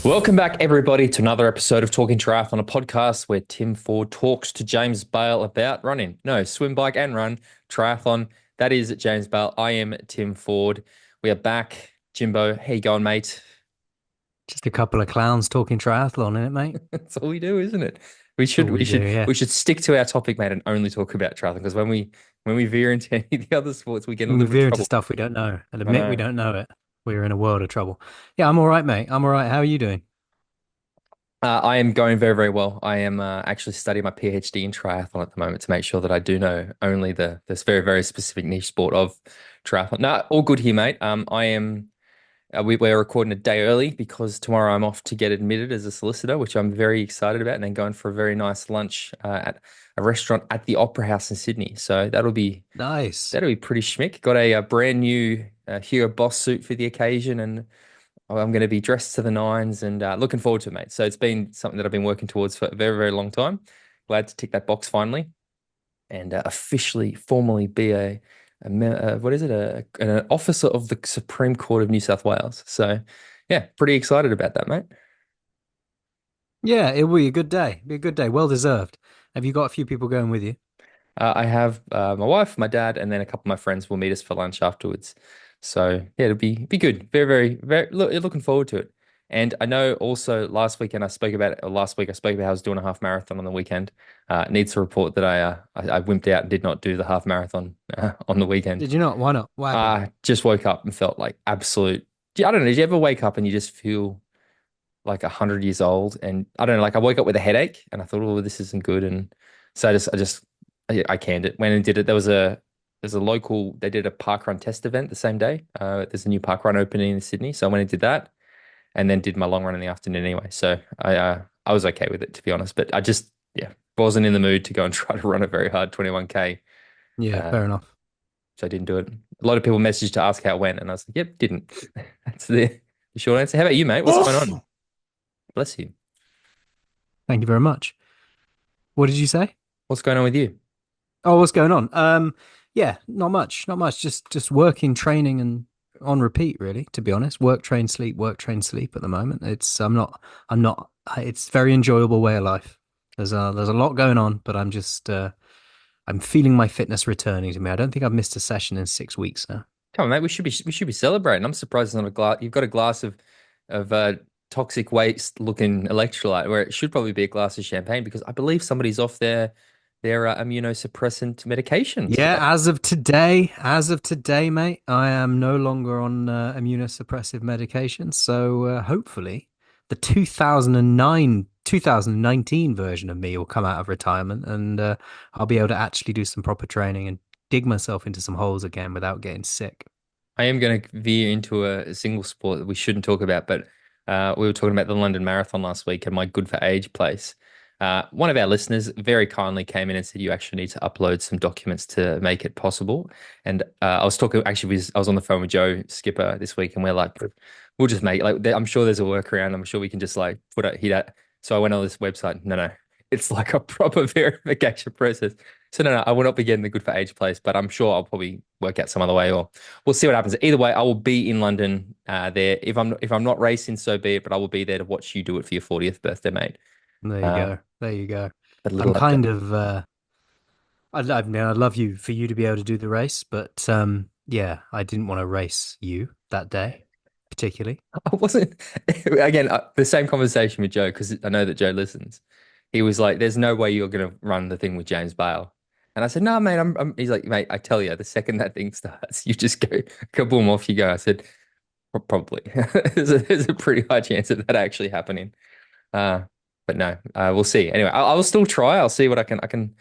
Welcome back, everybody, to another episode of Talking Triathlon, a podcast where Tim Ford talks to James Bale about running. No, swim, bike, and run triathlon. That is James Bale. I am Tim Ford. We are back. Jimbo, how you going, mate? Just a couple of clowns talking triathlon, isn't it, mate? That's all we do, isn't it? We That's all should we we do, should yeah. we should stick to our topic, mate, and only talk about triathlon. Because when we veer into any of the other sports, we get in a When we little bit of veer into trouble. stuff we don't know and I admit we know. don't know it, we're in a world of trouble. Yeah, I'm all right, mate. I'm all right. How are you doing? I am going very, very well. I am actually studying my PhD in triathlon at the moment to make sure that I do know only the this very, very specific niche sport of triathlon. No, all good here, mate. I am. We're recording a day early because tomorrow I'm off to get admitted as a solicitor, which I'm very excited about, and then going for a very nice lunch at a restaurant at the Opera House in Sydney. So Nice. that'll be pretty schmick. Got a, brand new Hugo Boss suit for the occasion, and I'm going to be dressed to the nines and looking forward to it, mate. So it's been something that I've been working towards for a very, very long time. Glad to tick that box finally and officially, formally be what is it? An officer of the Supreme Court of New South Wales. So yeah, pretty excited about that, mate. Yeah, it will be a good day. Be a good day. Well deserved. Have you got a few people going with you? I have my wife, my dad, and then a couple of my friends will meet us for lunch afterwards. So yeah, it'll be good. Very, very, very looking forward to it. And I know also last week I spoke about how I was doing a half marathon on the weekend. Needs to report that I wimped out and did not do the half marathon on the weekend. Did you not? Why not? What happened? Just woke up and felt like absolute. I don't know. Did you ever wake up and you just feel like 100 years old? And I don't know. Like I woke up with a headache and I thought, oh, this isn't good. And so I canned it. Went and did it. There's a local. They did a park run test event the same day. There's a new park run opening in Sydney, so I went and did that, and then did my long run in the afternoon anyway. So I was okay with it, to be honest. But I just wasn't in the mood to go and try to run a very hard 21K. Yeah, Uh, fair enough. so I didn't do it. A lot of people messaged to ask how it went, and I was like, "Yep, didn't." That's the short answer. How about you, mate? What's going on? Bless you. Thank you very much. What did you say? What's going on with you? Oh, what's going on? Yeah, not much, not much. Just working, training, and on repeat, really, to be honest. Work, train, sleep at the moment. I'm not, it's a very enjoyable way of life. There's a lot going on, but I'm feeling my fitness returning to me. I don't think I've missed a session in 6 weeks now. Come on, mate. We should be celebrating. I'm surprised it's not a glass. You've got a glass of toxic waste looking electrolyte, where it should probably be a glass of champagne because I believe somebody's off their immunosuppressant medications Yeah, today. as of today, mate, I am no longer on immunosuppressive medication. So hopefully, the 2019 version of me will come out of retirement, and I'll be able to actually do some proper training and dig myself into some holes again without getting sick. I am going to veer into a single sport that we shouldn't talk about, but we were talking about the London Marathon last week and my good for age place. One of our listeners very kindly came in and said you actually need to upload some documents to make it possible. And I was talking actually I was on the phone with Joe Skipper this week, and we're like, we'll just make like I'm sure there's a workaround. I'm sure we can just like put it hit it. So I went on this website. No, no, it's like a proper verification process. So no, no, I will not be getting the good for age place, but I'm sure I'll probably work out some other way, or we'll see what happens. Either way, I will be in London there. If I'm not racing, so be it. But I will be there to watch you do it for your 40th birthday, mate. There you Uh, go. There you go. but a I'm little update. kind of I mean, I'd love you for you to be able to do the race, but yeah, I didn't want to race you that day, particularly. I wasn't again the same conversation with Joe because I know that Joe listens. He was like, "There's no way you're gonna run the thing with James Bale," and I said, "No, mate. He's like, "Mate, I tell you, the second that thing starts, you just go kaboom, off you go." I said, Probably. There's a pretty high chance of that actually happening." Uh, but no, we'll see. Anyway, I'll still try. I'll see what I can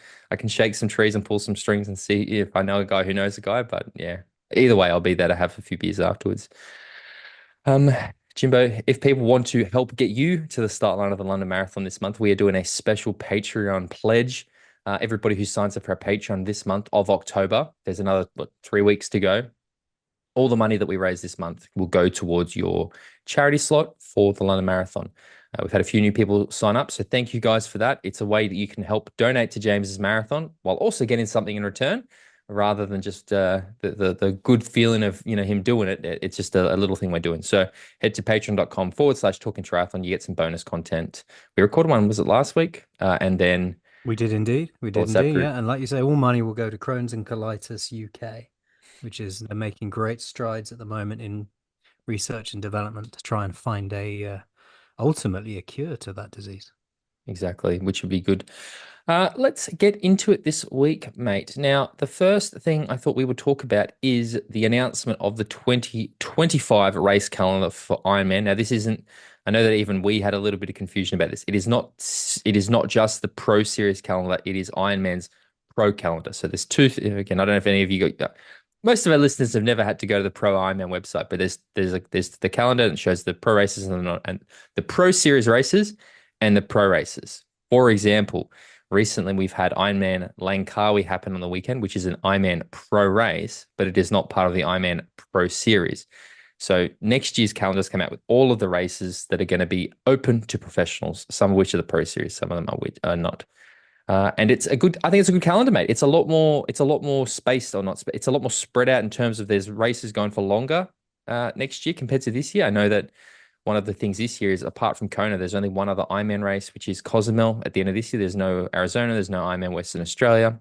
shake some trees and pull some strings and see if I know a guy who knows a guy. But yeah, either way, I'll be there to have a few beers afterwards. Um, Jimbo, if people want to help get you to the start line of the London Marathon this month, we are doing a special Patreon pledge. Everybody who signs up for our Patreon this month of October, there's another 3 weeks to go. All the money that we raise this month will go towards your charity slot for the London Marathon. We've had a few new people sign up, so thank you guys for that. It's a way that you can help donate to James's marathon while also getting something in return, rather than just the good feeling of him doing it. It's just a little thing we're doing. So head to patreon.com/talking triathlon. You get some bonus content. We recorded one, was it last week? And then We did indeed. We the did WhatsApp indeed. group. Yeah. And like you say, all money will go to Crohn's and Colitis UK, which is they're making great strides at the moment in research and development to try and find ultimately a cure to that disease. Exactly, which would be good. Let's get into it this week, mate. Now, the first thing I thought we would talk about is the announcement of the 2025 race calendar for Ironman. Now, this isn't, I know that even we had a little bit of confusion about this. It is not just the Pro Series calendar, it is Ironman's Pro calendar. So there's again, I don't know if any of you got, most of our listeners have never had to go to the Pro Ironman website, but there's the calendar that shows the pro races and the Pro Series races and the pro races. For example, recently we've had Ironman Langkawi happen on the weekend, which is an Ironman Pro race, but it is not part of the Ironman Pro Series. So next year's calendars come out with all of the races that are going to be open to professionals, some of which are the Pro Series, some of them are not. And I think it's a good calendar, mate. It's a lot more spaced or not, it's a lot more spread out in terms of there's races going for longer next year compared to this year. I know that one of the things this year is apart from Kona, there's only one other Ironman race, which is Cozumel at the end of this year. There's no Arizona, there's no Ironman Western Australia.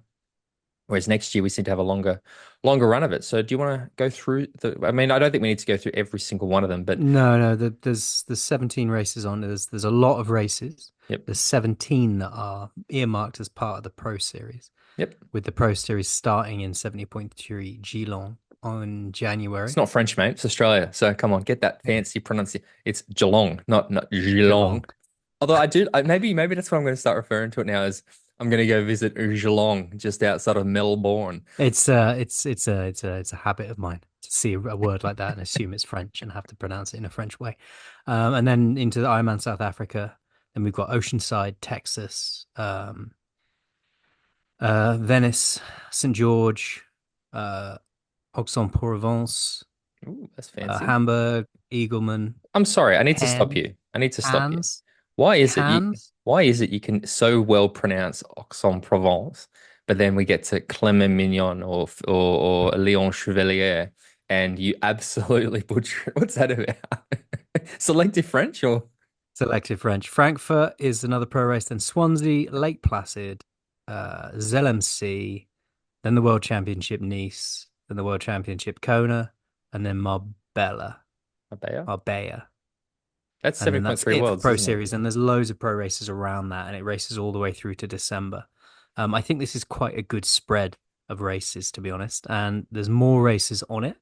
Whereas next year we seem to have a longer run of it. So do you want to go through I mean, I don't think we need to go through every single one of them, but No, there's 17 races on. There's a lot of races. yep, There's 17 that are earmarked as part of the Pro Series, yep. with the Pro Series starting in 70.3 Geelong on It's January. not French, mate. It's Australia. So come on, get that Yeah, fancy pronunciation. It's Geelong, not Geelong. Geelong. Although maybe that's what I'm going to start referring to it now as I'm going to go visit Geelong just outside of Melbourne. It's a habit of mine to see a word like that and assume it's French and have to pronounce it in a French way. And then into the Ironman South Africa. Then we've got Oceanside, Texas, Venice, St. George, uh, Aix-en-Provence, Ooh, that's fancy. Hamburg, Eagleman, I'm sorry, I need to stop Cairns, you. I need to stop you. Cairns, Why is it you Cairns. why is it you can so well pronounce Aix-en-Provence, but then we get to Clement-Mignon or Lyon Chevalier and you absolutely butcher it. What's that about? Selective French or Selective French. Frankfurt is another pro race. Then Swansea, Lake Placid, ZLMC, then the World Championship Nice, then the World Championship Kona, and then Marbella, Marbella? Marbella. That's And then that's 7.3 it for worlds, Pro isn't it? Series. And there's loads of pro races around that, and it races all the way through to December. I think this is quite a good spread of races, to be honest. And there's more races on it,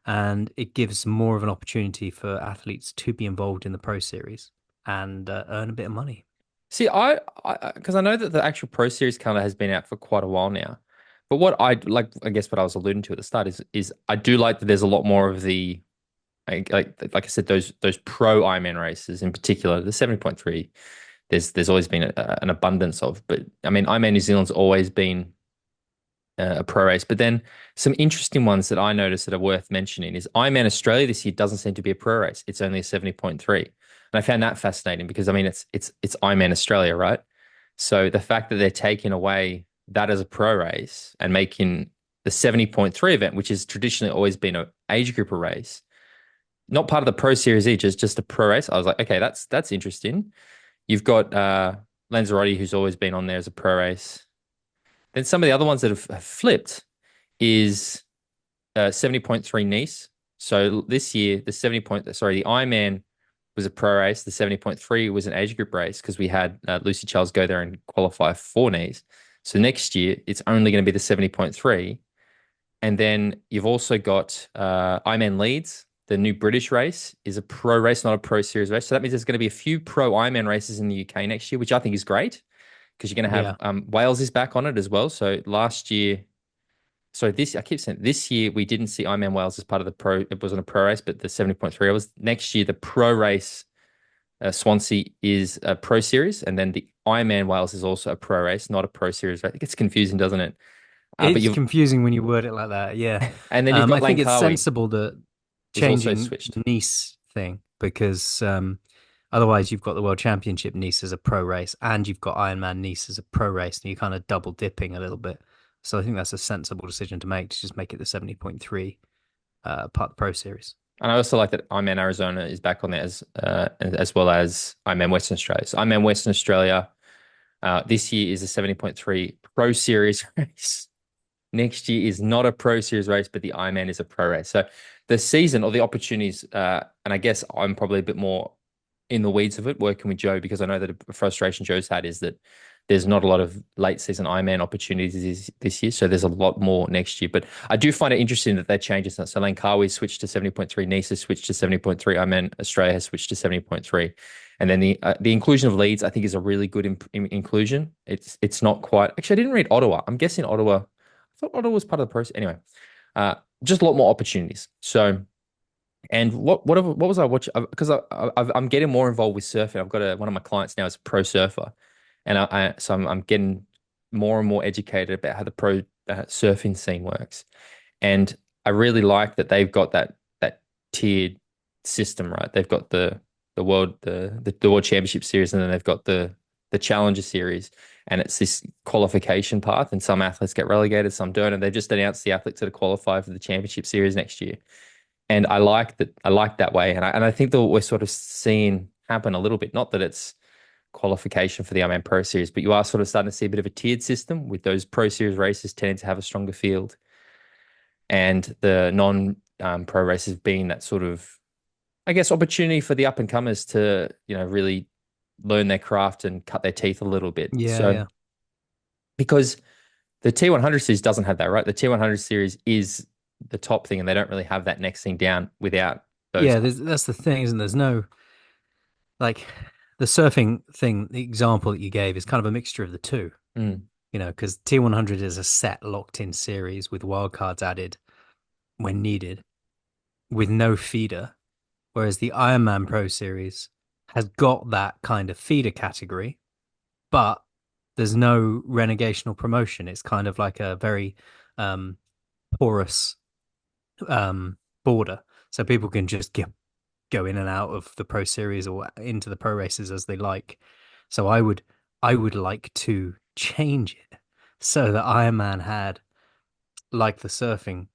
and it gives more of an opportunity for athletes to be involved in the Pro Series and earn a bit of money. See, because I know that the actual Pro Series calendar has been out for quite a while now. But what I like, I guess what I was alluding to at the start is I do like that there's a lot more of the like I said, those pro Ironman races in particular, the 70.3, there's always been an abundance of. But I mean, Ironman New Zealand's always been a pro race. But then some interesting ones that I noticed that are worth mentioning is Ironman Australia this year doesn't seem to be a pro race. It's only a 70.3. And I found that fascinating because I mean it's Ironman Australia, right? So the fact that they're taking away that as a pro race and making the 70.3 event, which has traditionally always been an age grouper race, not part of the Pro Series E, just a pro race. I was like, okay, that's interesting. You've got Lanzarote, who's always been on there as a pro race. Then some of the other ones that have flipped is 70.3 Nice. So this year, the Ironman was a pro race. The 70.3 was an age group race because we had Lucy Charles go there and qualify for Nice. So next year, it's only going to be the 70.3. And then you've also got Ironman Leeds. The new British race is a pro race, not a Pro Series race. So that means there's going to be a few pro Ironman races in the UK next year, which I think is great because you're going to have Yeah. Wales is back on it as well. So last year, sorry, I keep saying this year we didn't see Ironman Wales as part of the pro. It wasn't a pro race, but the 70.3 was next year. The pro race Swansea is a pro series, and then the Ironman Wales is also a pro race, not a pro series. It gets confusing, doesn't it? But It's you've confusing when you word it like that. Yeah. and then you've got I think it's Langkawi sensible that is also changing switched. the Nice thing because otherwise you've got the World Championship Nice as a pro race and you've got Ironman Nice as a pro race and you're kind of double dipping a little bit. So I think that's a sensible decision to make, to just make it the 70.3 part of the Pro Series. And I also like that Ironman Arizona is back on there as well as Ironman Western Australia. So Ironman Western Australia this year is a 70.3 Pro Series race. Next year is not a Pro Series race, but the Ironman is a pro race. So the season or the opportunities, and I guess I'm probably a bit more in the weeds of it working with Joe because I know that a frustration Joe's had is that there's not a lot of late season Ironman opportunities this year. So there's a lot more next year. But I do find it interesting that they changed it. So Langkawi switched to 70.3, Nisa switched to 70.3, Ironman Australia has switched to 70.3. And then the inclusion of Leeds, I think, is a really good inclusion. It's not quite. Actually, I didn't read Ottawa. I'm guessing Ottawa. I thought Ottawa was part of the process. Anyway, just a lot more opportunities. So, and what was I watching? Because I'm getting more involved with surfing. I've got one of my clients now is a pro surfer, and I'm getting more and more educated about how the pro surfing scene works. And I really like that they've got that tiered system, right? They've got the World Championship Series, and then they've got the Challenger Series, and it's this qualification path. And some athletes get relegated, some don't, and they just announced the athletes that are qualified for the Championship Series next year. And I like that. I like that way, and I think that we're sort of seeing happen a little bit. Not that it's qualification for the Ironman Pro Series, but you are sort of starting to see a bit of a tiered system with those Pro Series races tending to have a stronger field, and the non pro races being that sort of, I guess, opportunity for the up and comers to, really learn their craft and cut their teeth a little bit. Yeah, So, yeah. because the T100 series doesn't have that, right? The T100 series is the top thing, and they don't really have that next thing down without those. Yeah, that's the thing, isn't there? There's no like the surfing thing, the example that you gave is kind of a mixture of the two, Mm. because T100 is a set locked in series with wildcards added when needed with no feeder, whereas the Ironman Pro Series has got that kind of feeder category, but there's no renegation or promotion. It's kind of like a very um, porous border, so people can just go in and out of the Pro Series or into the pro races as they like. So I would like to change it so that Ironman had, like the surfing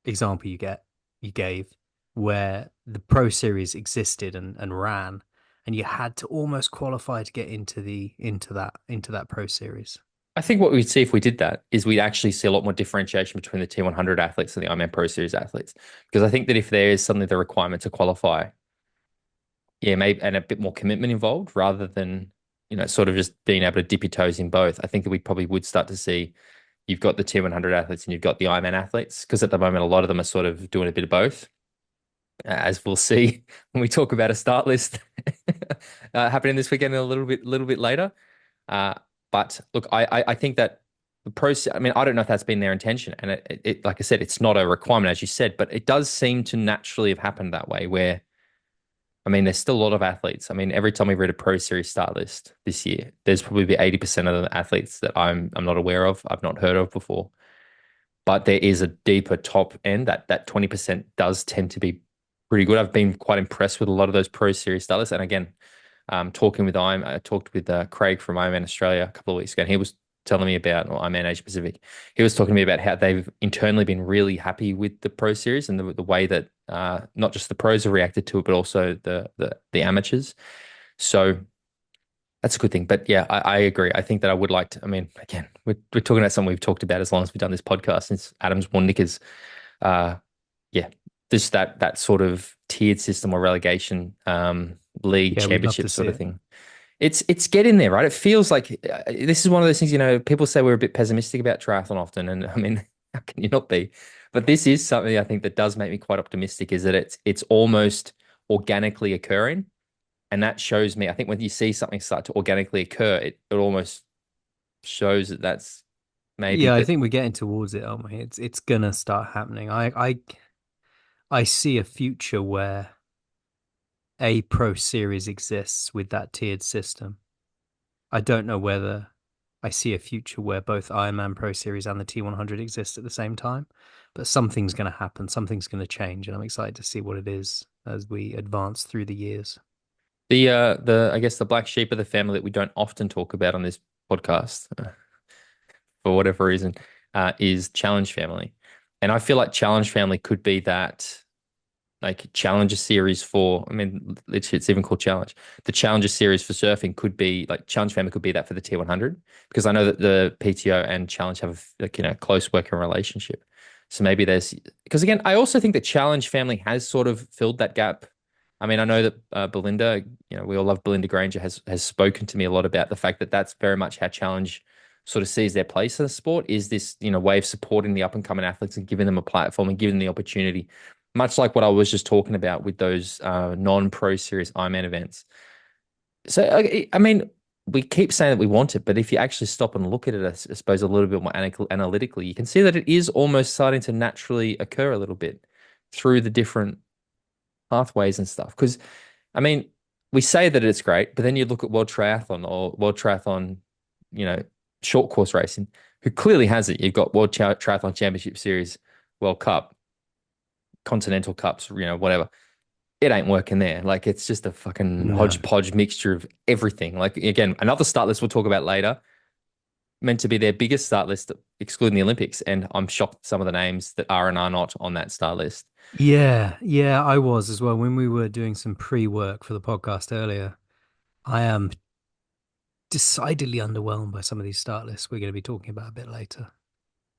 example you gave, where the Pro Series existed and ran, and you had to almost qualify to get into that Pro Series. I think what we'd see if we did that is we'd actually see a lot more differentiation between the T100 athletes and the Ironman Pro Series athletes. Because I think that if there is suddenly the requirement to qualify, yeah, maybe, and a bit more commitment involved rather than, sort of just being able to dip your toes in both, I think that we probably would start to see you've got the T100 athletes and you've got the Ironman athletes. Because at the moment, a lot of them are sort of doing a bit of both, as we'll see when we talk about a start list happening this weekend a little bit later. Uh, but look, I think that the process, I mean, I don't know if that's been their intention. And like I said, it's not a requirement, as you said, but it does seem to naturally have happened that way where, I mean, there's still a lot of athletes. I mean, every time we read a Pro Series start list this year, there's probably be 80% of the athletes that I'm not aware of, I've not heard of before. But there is a deeper top end that 20% does tend to be pretty good. I've been quite impressed with a lot of those Pro Series start lists. And again, I talked with Craig from Ironman Australia a couple of weeks ago, and he was telling me about, or Ironman Asia Pacific. He was talking to me about how they've internally been really happy with the Pro Series and the way that not just the pros have reacted to it, but also the amateurs. So that's a good thing. But yeah, I agree. I think that I would like to. I mean, again, we're talking about something we've talked about as long as we've done this podcast since Adams won Knickers. Yeah, just that sort of tiered system or relegation league Yeah, we'd love to championship see sort of it. thing. It's getting there, right? It feels like this is one of those things, people say we're a bit pessimistic about triathlon often, and I mean, how can you not be? But this is something I think that does make me quite optimistic, is that it's almost organically occurring. And that shows me, I think when you see something start to organically occur, it almost shows that that's maybe Yeah, I that. think we're getting towards it, aren't we? It's gonna start happening. I see a future where a Pro Series exists with that tiered system. I don't know whether I see a future where both Ironman Pro Series and the T100 exist at the same time, but something's going to happen, something's going to change, and I'm excited to see what it is as we advance through the years. The I guess the black sheep of the family that we don't often talk about on this podcast, for whatever reason, is Challenge Family. And I feel like Challenge Family could be that like Challenger series for, I mean, literally it's even called Challenge. The Challenger series for surfing could be like Challenge Family could be that for the T100 because I know that the PTO and Challenge have like, close working relationship. So maybe there's, because again, I also think that Challenge Family has sort of filled that gap. I mean, I know that Belinda, we all love Belinda Granger, has spoken to me a lot about the fact that that's very much how Challenge sort of sees their place in the sport is this, way of supporting the up and coming athletes and giving them a platform and giving them the opportunity, much like what I was just talking about with those non-pro series Ironman events. So, I mean, we keep saying that we want it, but if you actually stop and look at it, I suppose a little bit more analytically, you can see that it is almost starting to naturally occur a little bit through the different pathways and stuff. Because, I mean, we say that it's great, but then you look at World Triathlon or World Triathlon, you know, short course racing, who clearly has it. You've got World Triathlon Championship Series, World Cup, Continental Cups, whatever. It ain't working there. Like it's just a fucking No. hodgepodge mixture of everything. Like again, another start list we'll talk about later, meant to be their biggest start list, excluding the Olympics. And I'm shocked some of the names that are and are not on that start list. Yeah, yeah, I was as well. When we were doing some pre-work for the podcast earlier, I am decidedly underwhelmed by some of these start lists we're going to be talking about a bit later.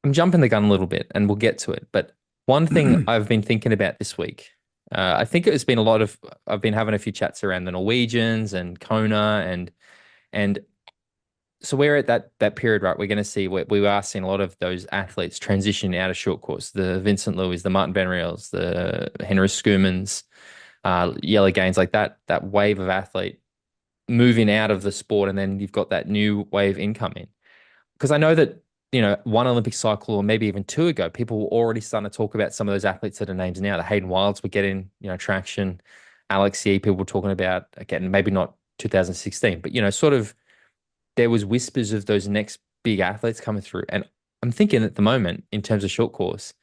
I'm jumping the gun a little bit and we'll get to it. But one thing I've been thinking about this week, I think it's been I've been having a few chats around the Norwegians and Kona and so we're at that period, right? We're going to see we are seeing a lot of those athletes transition out of short course. The Vincent Louis, the Martin Van Riels, the Henry Schoomans, Yellow Gaines, like that wave of athlete moving out of the sport, and then you've got that new wave incoming. Because I know that one Olympic cycle or maybe even two ago, people were already starting to talk about some of those athletes that are names now. The Hayden Wilds were getting traction. Alex Yee, people were talking about again, maybe not 2016, but sort of there was whispers of those next big athletes coming through. And I'm thinking at the moment, in terms of short course,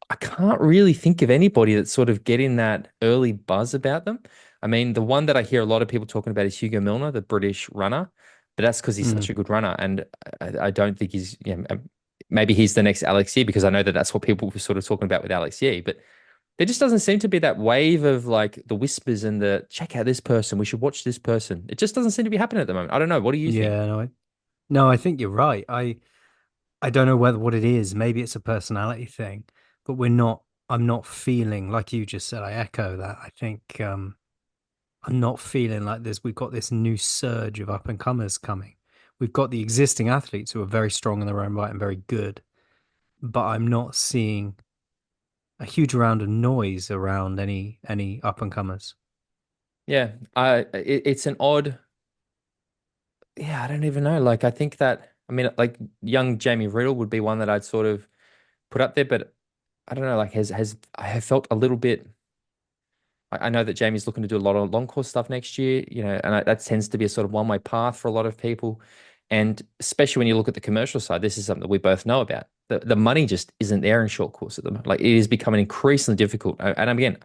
I can't really think of anybody that's sort of getting that early buzz about them. I mean, the one that I hear a lot of people talking about is Hugo Milner, the British runner, but that's because he's such Mm. a good runner. And I don't think maybe he's the next Alex Yee because I know that that's what people were sort of talking about with Alex Yee. But there just doesn't seem to be that wave of like the whispers and the check out this person. We should watch this person. It just doesn't seem to be happening at the moment. I don't know. What do you think? Yeah, no, I think you're right. I don't know whether what it is. Maybe it's a personality thing, but I'm not feeling like you just said. I echo that. I think I'm not feeling like we've got this new surge of up and comers coming. We've got the existing athletes who are very strong in their own right and very good, but I'm not seeing a huge amount of noise around any up and comers. Yeah, it's an odd. Yeah, I don't even know. Like, I think that, I mean, like young Jamie Riddle would be one that I'd sort of put up there, but I don't know. Like, I have felt a little bit. I know that Jamie's looking to do a lot of long course stuff next year, and that tends to be a sort of one-way path for a lot of people. And especially when you look at the commercial side, this is something that we both know about. The money just isn't there in short course at the moment. Like, it is becoming increasingly difficult. And again,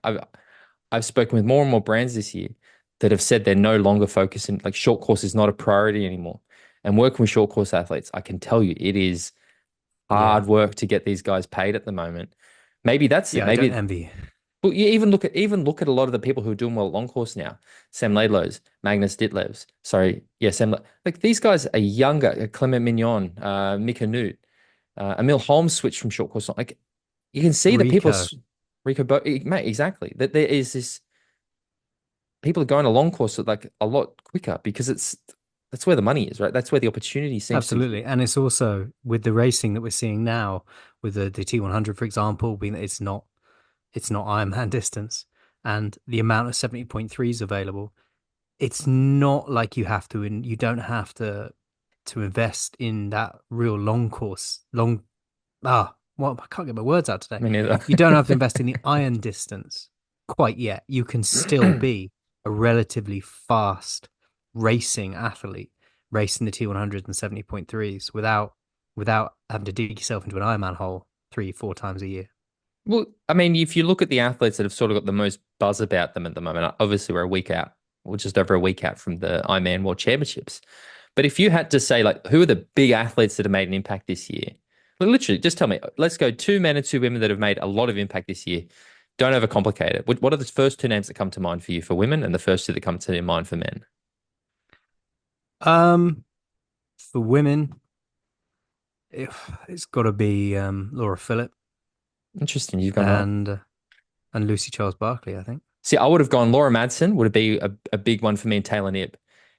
I've spoken with more and more brands this year that have said they're no longer focusing, like short course is not a priority anymore. And working with short course athletes, I can tell you it is Yeah. hard work to get these guys paid at the moment. Maybe that's it. Yeah, I don't Maybe, envy. but you even look at a lot of the people who are doing well at long course now. Sam Laidlow's, Magnus Ditlevs. Sorry, yeah, like these guys are younger. Clement Mignon, Mika Newt, Emil Holmes switched from short course. Like you can see that Rico. Mate, exactly. That there is this people are going to long course like a lot quicker because that's where the money is, right? That's where the opportunity seems to Absolutely. exist. And it's also with the racing that we're seeing now with the T100, for example, being that it's not Ironman distance and the amount of 70.3s available, it's not like you don't have to invest in that real long course, well, I can't get my words out today. Me neither. You don't have to invest in the iron distance quite yet. You can still be a relatively fast racing athlete, racing the T100 and 70.3s without having to dig yourself into an Ironman hole 3, 4 times a year. Well, I mean, if you look at the athletes that have sort of got the most buzz about them at the moment, obviously we're a week out, or just over a week out from the Ironman World Championships. But if you had to say, like, who are the big athletes that have made an impact this year? Like, literally, just tell me. Let's go two men and two women that have made a lot of impact this year. Don't overcomplicate it. What are the first two names that come to mind for you for women, and the first two that come to mind for men? Um, for women, it, it's got to be Laura Phillip Interesting. You've gone right. and Lucy Charles Barkley, I think. See, I would have gone Laura Madsen would be a big one for me and Taylor Knibb.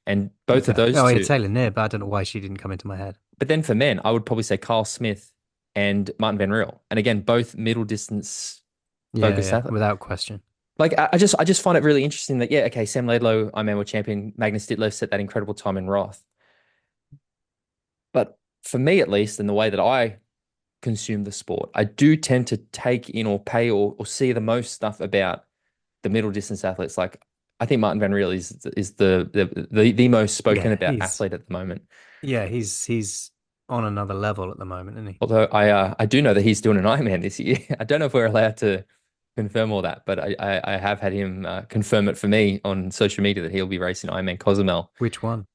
And both of Okay. those Oh, yeah, two. Taylor Knibb. I don't know why she didn't come into my head. But then for men, I would probably say Carl Smith and Martin Van Riel. And again, both middle distance Yeah, focused yeah, athletes. without question. Like I just find it really interesting that, yeah, okay, Sam Laidlow, Ironman world champion, Magnus Ditlev set that incredible time in Roth. But for me at least, in the way that I consume the sport, I do tend to take in or pay or see the most stuff about the middle distance athletes. Like I think Martin Van Riel is the most spoken Yeah, about athlete at the moment. he's on another level at the moment, isn't he? Although I do know that he's doing an Ironman this year. I don't know if we're allowed to confirm all that, but I have had him confirm it for me on social media that he'll be racing Which one?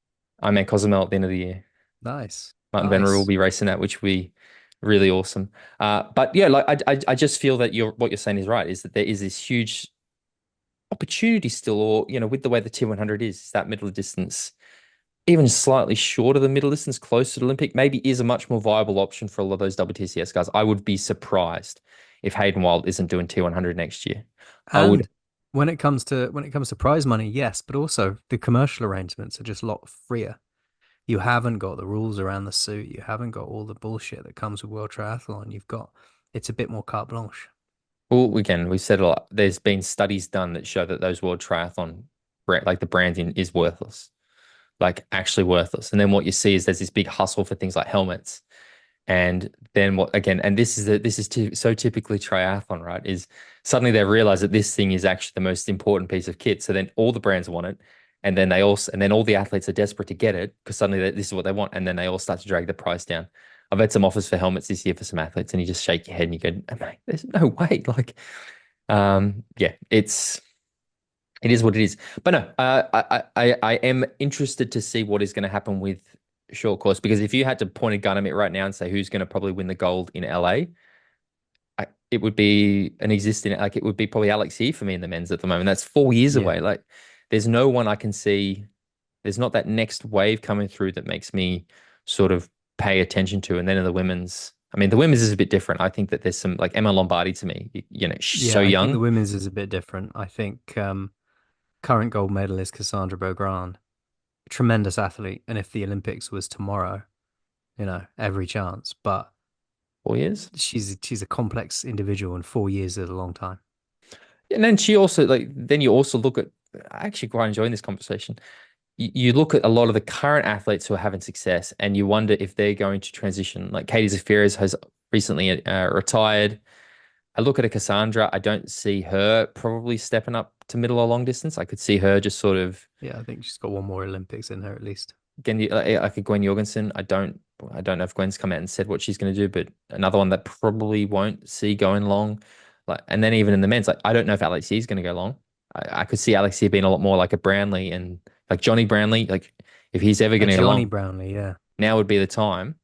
Ironman Cozumel at the end of the year. Nice. Martin Van Riel will Nice. be racing that, which will be really awesome. But yeah, like I just feel that what you're saying is right, is that there is this huge opportunity still, or with the way the T100 is that middle distance, even slightly shorter than middle distance, closer to Olympic, maybe is a much more viable option for a lot of those WTCS guys. I would be surprised if Hayden Wild isn't doing T100 next year. I would And when it comes to prize money, yes, but also the commercial arrangements are just a lot freer. You haven't got the rules around the suit. You haven't got all the bullshit that comes with World Triathlon. It's a bit more carte blanche. Well, again, we've said a lot. There's been studies done that show that those World Triathlon, like the branding, is worthless, like actually worthless. And then what you see is there's this big hustle for things like helmets. And then what again? And so typically triathlon, right? Is suddenly they realize that this thing is actually the most important piece of kit. So then all the brands want it, and then all the athletes are desperate to get it because suddenly this is what they want, and then they all start to drag the price down. I've had some offers for helmets this year for some athletes, and you just shake your head and you go, "Mate, there's no way." Like, yeah, it is what it is. But no, I am interested to see what is going to happen with short course because if you had to point a gun at me right now and say who's going to probably win the gold in LA, it would be it would be probably Alex Yee for me in the men's at the moment. That's 4 years away. Yeah. Like, there's no one I can see. There's not that next wave coming through that makes me sort of pay attention to. And then in the women's, I mean, the women's is a bit different. I think that there's some like Emma Lombardi to me. She's so Yeah, I think the young. women's is a bit different. I think current gold medalist Cassandra Beaugrand, tremendous athlete, and if the Olympics was tomorrow, every chance. But 4 years. she's a complex individual, and 4 years is a long time. And then she also then you also look at, I actually quite enjoying this conversation. You look at a lot of the current athletes who are having success and you wonder if they're going to transition. Like Katie Zafiris has recently retired. I look at a Cassandra, I don't see her probably stepping up to middle or long distance. I could see her just sort of Yeah, I think she's got one more Olympics in her at least. like a Gwen Jorgensen. I don't know if Gwen's come out and said what she's going to do, but another one that probably won't see going long. Like, and then even in the men's, like I don't know if Alex Yee is going to go long. I could see Alex Yee being a lot more like a Brownlee and like Johnny Brownlee. Like if he's ever A going to go Johnny long, Brownlee, yeah. now would be the time.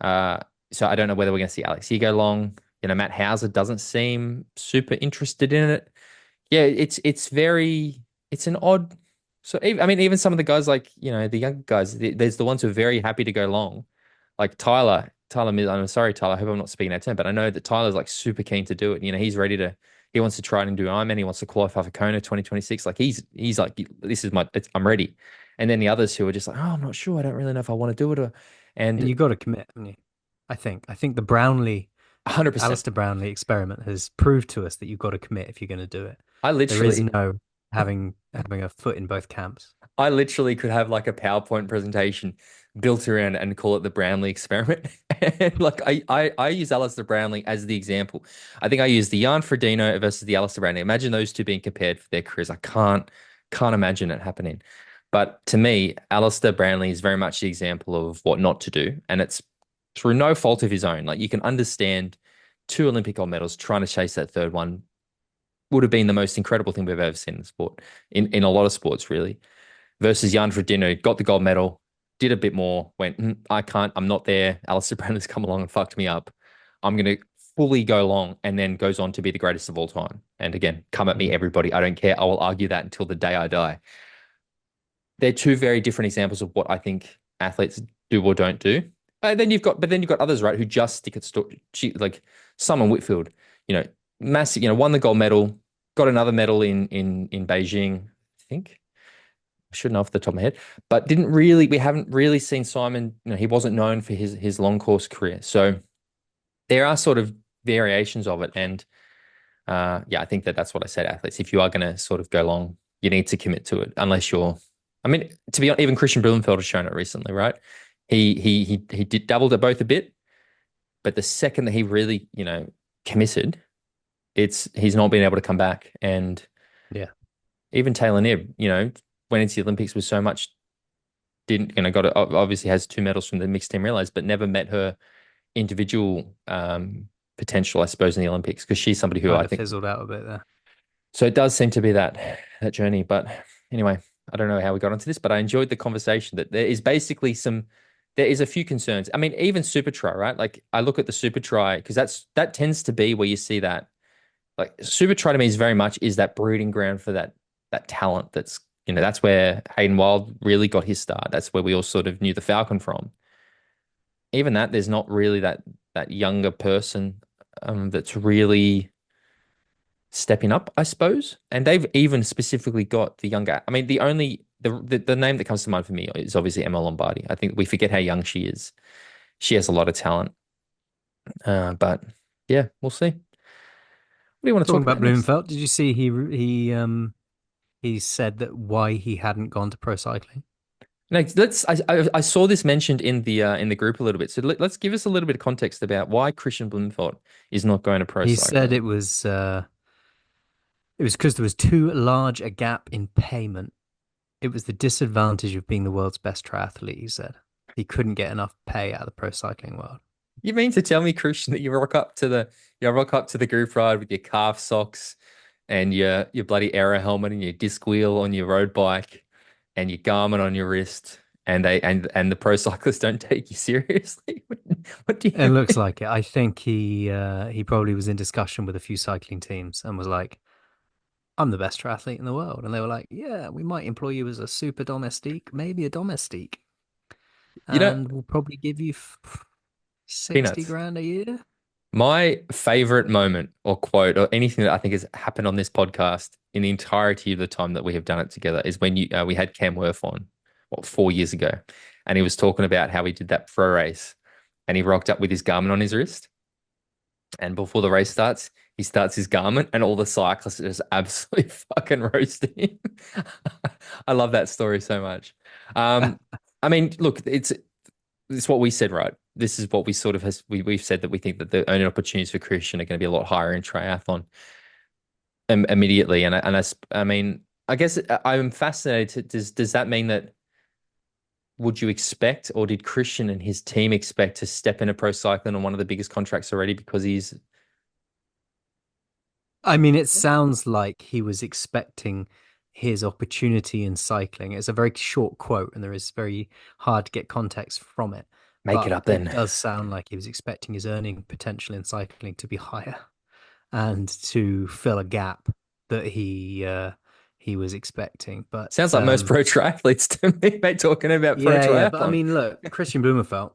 Uh, so I don't know whether we're going to see Alex Yee go long. Matt Hauser doesn't seem super interested in it. Yeah, it's an odd. So I mean, even some of the guys like the young guys, there's the ones who are very happy to go long, like Tyler. I'm sorry, Tyler. I hope I'm not speaking out of turn, but I know that Tyler's like super keen to do it. He's ready to. He wants to try it and do Ironman. He wants to qualify for Kona 2026. Like he's like, this is I'm ready. And then the others who are just like, oh, I'm not sure. I don't really know if I want to do it. And And you got to commit, haven't you? I think the Brownlee, 100%. Alistair Brownlee experiment has proved to us that you've got to commit if you're going to do it. I There is literally no having a foot in both camps. I literally could have like a PowerPoint presentation built around and call it the Brownlee experiment. And like I use Alistair Brownlee as the example. I think I use the Jan Frodeno versus the Alistair Brownlee. Imagine those two being compared for their careers. I can't imagine it happening. But to me, Alistair Brownlee is very much the example of what not to do. And it's through no fault of his own. Like you can understand two Olympic gold medals trying to chase that third one would have been the most incredible thing we've ever seen in the sport, in a lot of sports, really. Versus Jan Frodeno, got the gold medal. did a bit more, went, I can't, I'm not there. Alistair Brandon's come along and fucked me up. I'm going to fully go long, and then goes on to be the greatest of all time. And again, come at me, Mm. everybody. I don't care. I will argue that until the day I die. They're two very different examples of what I think athletes do or don't do. But then you've got others, right, who just stick at like Simon Whitfield, massive, won the gold medal, got another medal in Beijing, I think. I should know off the top of my head, but we haven't really seen Simon, he wasn't known for his long course career. So there are sort of variations of it. And yeah, I think that's what I said, athletes. If you are going to sort of go long, you need to commit to it, unless I mean, to be honest, even Kristian Blummenfelt has shown it recently, right? He did doubled at both a bit, but the second that he really, committed, he's not been able to come back. And Yeah. even Taylor Knibb, went into the Olympics with so much, didn't, obviously has two medals from the mixed team relays, but never met her individual potential, I suppose, in the Olympics, because she's somebody who Might I have think. fizzled out a bit there. So it does seem to be that journey. But anyway, I don't know how we got onto this, but I enjoyed the conversation that there is a few concerns. I mean, even Super Try, right? Like I look at the Super Try because that tends to be where you see that. Like Super Try to me is that breeding ground for that talent. That's where Hayden Wild really got his start. That's where we all sort of knew the Falcon from. Even that, there's not really that younger person that's really stepping up, I suppose. And they've even specifically got the younger. I mean, the name that comes to mind for me is obviously Emma Lombardi. I think we forget how young she is. She has a lot of talent. But yeah, we'll see. What do you want to Talking talk about about next? Blumenfeld, did you see he said that why he hadn't gone to pro cycling? No, I saw this mentioned in the group a little bit. So let's give us a little bit of context about why Kristian Blummenfelt is not going to pro He said cycling. it was because there was too large a gap in payment. It was the disadvantage of being the world's best triathlete, he said. He couldn't get enough pay out of the pro cycling world. You mean to tell me, Christian, that you rock up to the group ride with your calf socks and your bloody aero helmet and your disc wheel on your road bike and your Garmin on your wrist, and the pro cyclists don't take you seriously? What do It you looks mean? like it. I think he probably was in discussion with a few cycling teams and was like, I'm the best triathlete in the world. And they were like, yeah, we might employ you as a super domestique, maybe a domestique, You know, and we'll probably give you 60 peanuts. grand a year. My favorite moment or quote or anything that I think has happened on this podcast in the entirety of the time that we have done it together is when we had Cam Worth on, 4 years ago, and he was talking about how he did that pro race, and he rocked up with his Garmin on his wrist, and before the race starts, he starts his Garmin, and all the cyclists just absolutely fucking roasting him. I love that story so much. I mean, look, it's what we said, right? This is what we sort of we've said that we think that the earning opportunities for Kristian are going to be a lot higher in triathlon immediately. I mean, I guess I'm fascinated. Does that mean that would you expect, or did Kristian and his team expect to step into pro cycling on one of the biggest contracts already because he's I mean, it sounds like he was expecting his opportunity in cycling. It's a very short quote, and there is very hard to get context from it. make it But up it then? does sound like he was expecting his earning potential in cycling to be higher and to fill a gap that he was expecting. Sounds But like most pro triathletes to me, mate, talking about pro yeah, yeah. But I triathlon. mean, look, Kristian Blummenfelt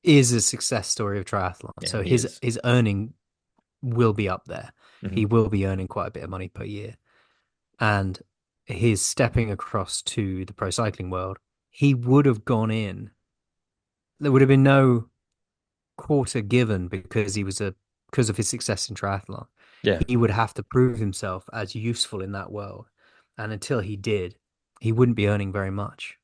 is a success story of triathlon. Yeah, So he his is. his earning will be up there. He Hmm. will be earning quite a bit of money per year. And his stepping across to the pro cycling world, he would have gone in. There would have been no quarter given because of his success in triathlon. Yeah. He would have to prove himself as useful in that world. And until he did, he wouldn't be earning very much.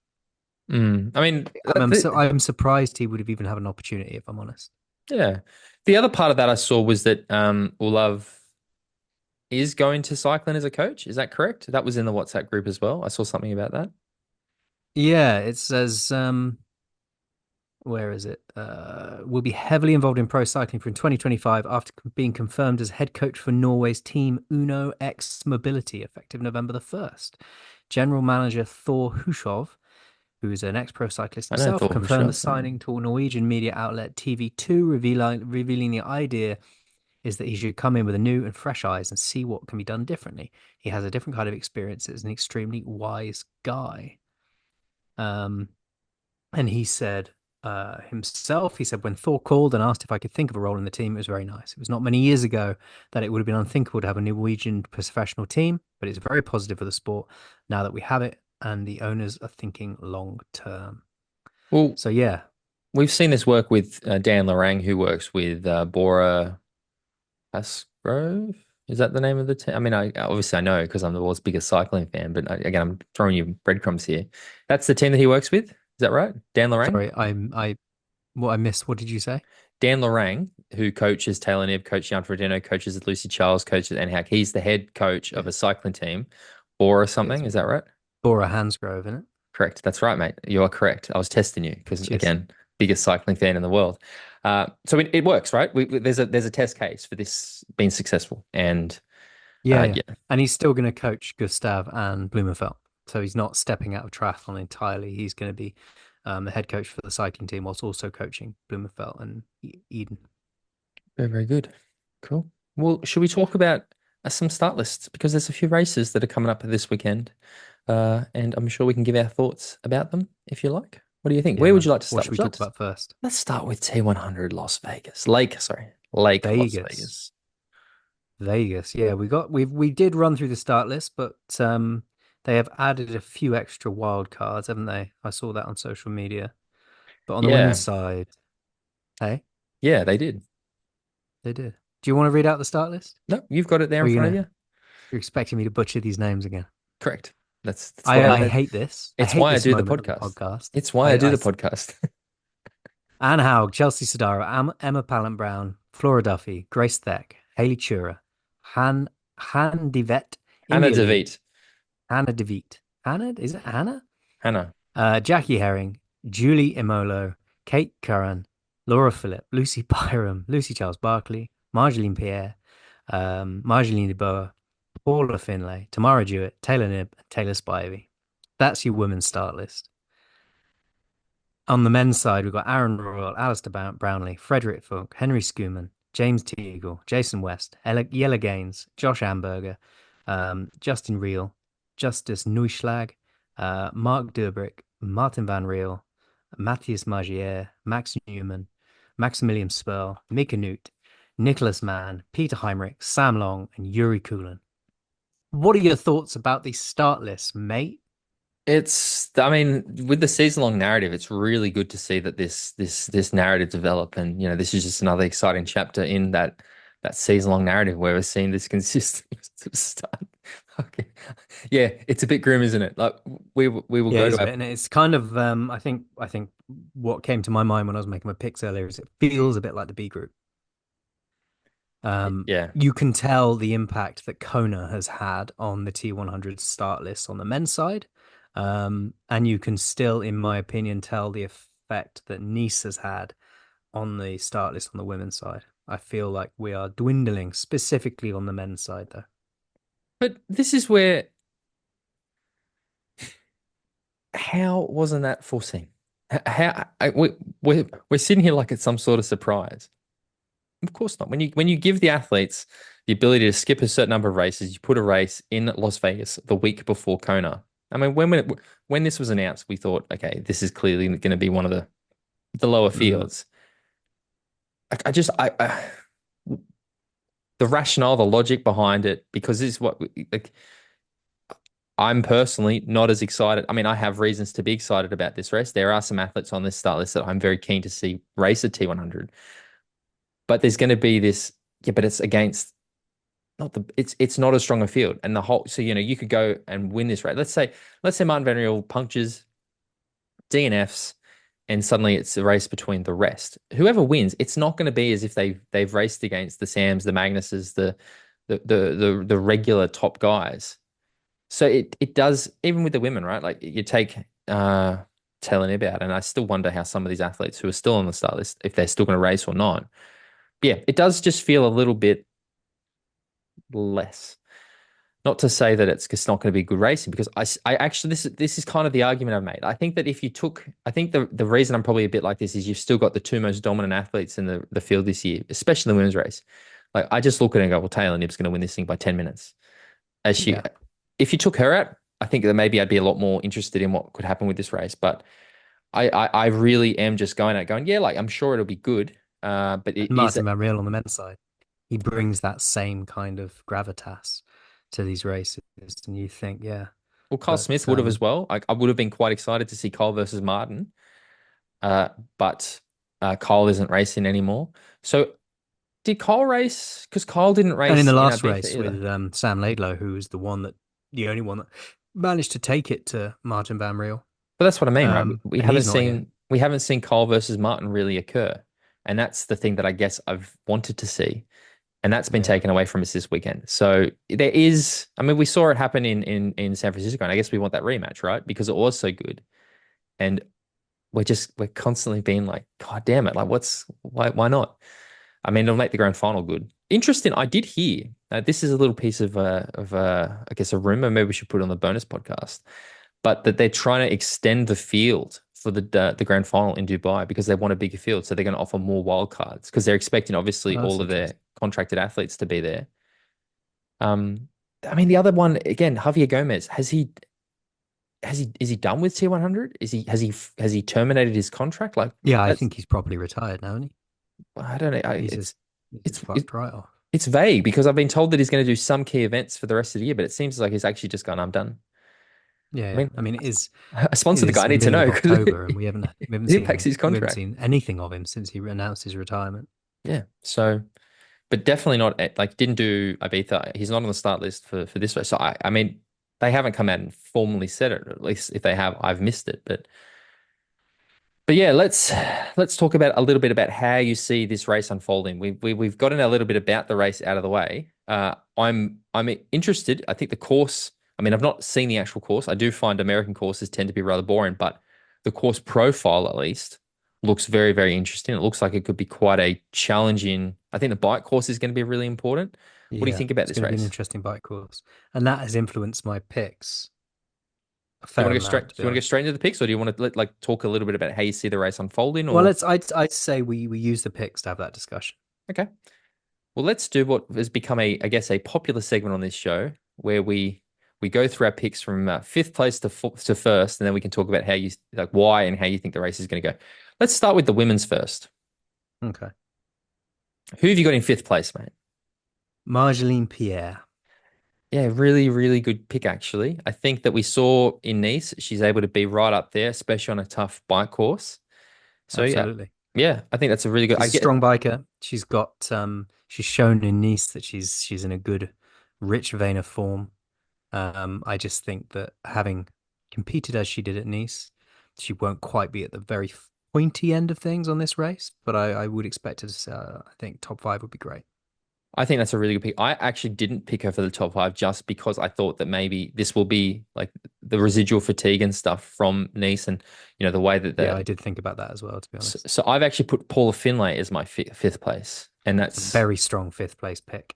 I mean, I'm surprised he would have even had an opportunity, if I'm honest. yeah. The other part of that I saw was that Olav is going to cycling as a coach. Is that correct? That was in the WhatsApp group as well. I saw something about that. Yeah, it says where is it? Will be heavily involved in pro cycling from 2025 after being confirmed as head coach for Norway's team Uno X Mobility, effective November the 1st. General manager Thor Hushov who's an ex-pro cyclist I know himself, Thor for confirmed the sure. signing to a Norwegian media outlet TV2, revealing the idea is that he should come in with a new and fresh eyes and see what can be done differently. He has a different kind of experience as an extremely wise guy. Um, and he said himself, he said, when Thor called and asked if I could think of a role in the team, it was very nice. It was not many years ago that it would have been unthinkable to have a Norwegian professional team, but it's very positive for the sport now that we have it and the owners are thinking long term. Well, So, yeah, we've seen this work with Dan Lorang, who works with Bora Asgrove. Is that the name of the team? I mean, I obviously I know because I'm the world's biggest cycling fan, but again, I'm throwing you breadcrumbs here. That's the team that he works with. Is that right? Dan Lorang? sorry, what I missed. What did you say? Dan Lorang, who coaches Taylor Knibb, coaches Jan Frodeno, coaches Lucy Charles, coaches Anhack. He's the head coach of Yeah, a cycling team or it's something. Is that right? Bora Hansgrove, isn't it? Correct. That's right, mate. You are correct. I was testing you because, Cheers. again, biggest cycling fan in the world. So it works, right? There's a test case for this being successful, and Yeah, yeah. yeah, And he's still going to coach Gustav and Blumenfeld. So he's not stepping out of triathlon entirely. He's going to be the head coach for the cycling team whilst also coaching Blumenfeld and Eden. very very good. Cool. Well, should we talk about some start lists because there's a few races that are coming up this weekend, and I'm sure we can give our thoughts about them if you like. What do you think? Yeah, Where would man. you like to What start? should Would we you like talk to? about first? Let's start with T100 Las Vegas. Lake Las Vegas. Vegas. Vegas. Yeah, we did run through the start list, but they have added a few extra wild cards, haven't they? I saw that on social media. But on the women's Yeah, side, hey, yeah, they did. they did. Do you want to read out the start list? No, you've got it there Or in are you front of gonna you. you're expecting me to butcher these names again? Correct. That's why I hate this. I it's hate why I this do the moment of the podcast. podcast. It's why I do I the podcast. Anne Haug, Chelsea Sodaro, Emma Pallant Brown, Flora Duffy, Grace Theck, Hayley Chura, Han Devet, Anna India Lee, DeViet. Hannah Devitt. Hannah? Is it Hannah? Hannah. Jackie Herring, Julie Imolo, Kate Curran, Laura Phillip, Lucy Byram, Lucy Charles Barkley, Marjolaine Pierre, Marjolaine de Boer, Paula Finlay, Tamara Jewett, Taylor Knibb, and Taylor Spivey. That's your women's start list. On the men's side, we've got Aaron Royal, Alistair Brownlee, Frederick Funk, Henry Schumann, James Teagle, Jason West, Yella Gaines, Josh Amberger, Justin Reel, Justice Neuschlag, Mark Durbrick, Martin Van Riel, Matthias Magier, Max Newman, Maximilian Spurl, Mika Newt, Nicholas Mann, Peter Heinrich, Sam Long, and Yuri Kulin. What are your thoughts about the start list, mate? I mean, with the season-long narrative, it's really good to see that this narrative develop, and this is just another exciting chapter in that season-long narrative where we're seeing this consistent start. Okay. Yeah, it's a bit grim, isn't it? Like we will Yeah, go it is to a our bit, and it's kind of I think what came to my mind when I was making my picks earlier is it feels a bit like the B group. yeah. You can tell the impact that Kona has had on the T100 start list on the men's side. And you can still, in my opinion, tell the effect that Nice has had on the start list on the women's side. I feel like we are dwindling specifically on the men's side, though. But this is where how wasn't that foreseen? We're sitting here like it's some sort of surprise. Of course not. When you give the athletes the ability to skip a certain number of races, you put a race in Las Vegas the week before Kona. I mean, when this was announced, we thought, okay, this is clearly going to be one of the lower Mm. fields. I the rationale, the logic behind it, because this is like I'm personally not as excited. I mean, I have reasons to be excited about this race. There are some athletes on this start list that I'm very keen to see race at T100, but there's going to be this. Yeah, but it's against not the it's not as strong a field, and the whole. So you could go and win this race. Let's say Martin Van Riel punctures DNFs, and suddenly it's a race between the rest. Whoever wins, it's not going to be as if they've raced against the Sams, the Magnuses, the regular top guys. So it does even with the women, right? Like you take Taylor Knibb out, and I still wonder how some of these athletes who are still on the start list, if they're still going to race or not. Yeah, it does just feel a little bit less. Not to say that it's just not going to be good racing, because I actually this is kind of the argument I've made. I think that if you took, I think the reason I'm probably a bit like this is you've still got the two most dominant athletes in the field this year, especially the women's race. Like I just look at it and go, well, Taylor Knibb's going to win this thing by 10 minutes. As she, Yeah, if you took her out, I think that maybe I'd be a lot more interested in what could happen with this race. But I really am just going, yeah, like I'm sure it'll be good. But it and is, Martin Van Riel on the men's side, he brings that same kind of gravitas to these races, and you think, yeah, well, Carl but Smith would have as well. I would have been quite excited to see Cole versus Martin. Uh, but Cole isn't racing anymore. So did Cole race? Because Cole didn't and in race the in last Ibiza race either. with Sam Laidlow, who was the only one that managed to take it to Martin Van Riel, But that's what I mean, right? and he's not here. We haven't seen Cole versus Martin really occur. And that's the thing that I guess I've wanted to see. And that's been Yeah, taken away from us this weekend. So there is, I mean, we saw it happen in San Francisco, and I guess we want that rematch, right? Because it was so good. And we're constantly being like, God damn it, like why not? I mean, it'll make the grand final good. Interesting. I did hear this is a little piece I guess a rumor. Maybe we should put it on the bonus podcast. But that they're trying to extend the field for the grand final in Dubai because they want a bigger field. So they're going to offer more wild cards because they're expecting obviously oh, that's all of their interesting. contracted athletes to be there. I mean, the other one again, Javier Gomez, is he done with T100? Has he terminated his contract? Like Yeah, I that's think he's probably retired now, isn't he? I don't know. He's just he's just It's fucked right off. it's vague because I've been told that he's going to do some key events for the rest of the year, but it seems like he's actually just gone, I'm done. Yeah, I yeah. mean, I mean, I it sponsored the guy. is I need to middle know of because October, and it impacts his we haven't contract. seen anything of him since he announced his retirement. Yeah. So, but definitely not like didn't do Ibiza. He's not on the start list for this race. So I mean, they haven't come out and formally said it. At least if they have, I've missed it. But yeah, let's talk about a little bit about how you see this race unfolding. We've gotten a little bit about the race out of the way. I'm interested. I think the course. I mean, I've not seen the actual course. I do find American courses tend to be rather boring, but the course profile at least looks very, very interesting. It looks like it could be quite a challenging. I think the bike course is going to be really important. What do you Yeah, think about it's this going to be an race? interesting bike course, and that has influenced my picks a Do you want fair to go straight? amount, to Do be you want to go honest. straight into the picks, or do you want to like talk a little bit about how you see the race unfolding? Well, Or I'd say we use the picks to have that discussion. okay. Well, let's do what has become I guess, a popular segment on this show, where we go through our picks from fifth place to first, and then we can talk about how you like why and how you think the race is going to go. Let's start with the women's first. Okay, Who have you got in fifth place, mate? Marjolaine Pierre, Yeah, really, really good pick, actually. I think that we saw in Nice, she's able to be right up there, especially on a tough bike course. So absolutely. yeah, I think that's a really good. She's a strong biker. She's shown in Nice that she's in a good, rich vein of form. I just think that having competed as she did at Nice, she won't quite be at the very pointy end of things on this race, but I would expect her to, I think top five would be great. I think that's a really good pick. I actually didn't pick her for the top five just because I thought that maybe this will be like the residual fatigue and stuff from Nice, and the way that Yeah, the I did think about that as well, to be so, honest. so I've actually put Paula Finlay as my fifth place, and It's a that's very strong fifth place pick.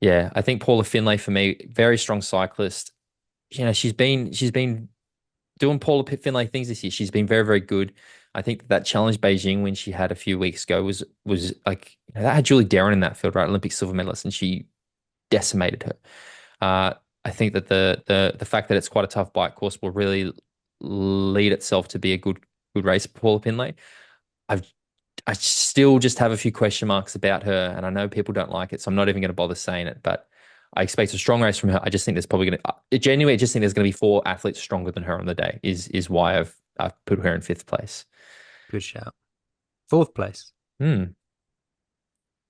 yeah. I think Paula Finlay for me, very strong cyclist. She's been doing Paula Finlay things this year. She's been very, very good. I think that challenge Beijing when she had a few weeks ago was like that had Julie Darren in that field, right? Olympic silver medalist, and she decimated her. I think that the fact that it's quite a tough bike course will really lead itself to be a good race for Paula Finlay. I've I still just have a few question marks about her, and I know people don't like it, so I'm not even going to bother saying it. But I expect a strong race from her. I just think there's probably going to genuinely. I just think there's going to be four athletes stronger than her on the day. Is why I've put her in fifth place. Good shout. Fourth place. Hmm. Do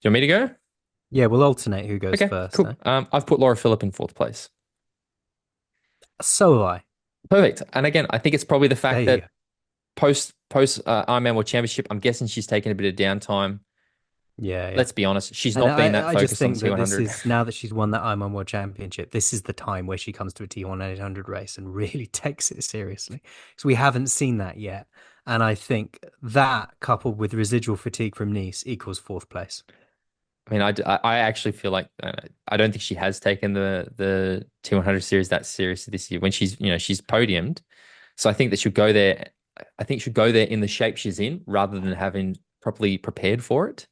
you want me to go? Yeah, we'll alternate who goes Okay, first, eh? cool. I've put Laura Phillip in fourth place. So have I. Perfect. And again, I think it's probably the There fact you that go. post Ironman World Championship, I'm guessing she's taken a bit of downtime. Yeah, yeah. Let's be honest, she's And not been that I just focused on think that this T100. is now that she's won that Ironman World Championship, this is the time where she comes to a T100 race and really takes it seriously. So we haven't seen that yet. And I think that coupled with residual fatigue from Nice equals fourth place. I mean, I actually feel like I don't think she has taken the T100 series that seriously this year when she's podiumed. So I think that she'll go there. I think she'll go there in the shape she's in rather than having properly prepared for it,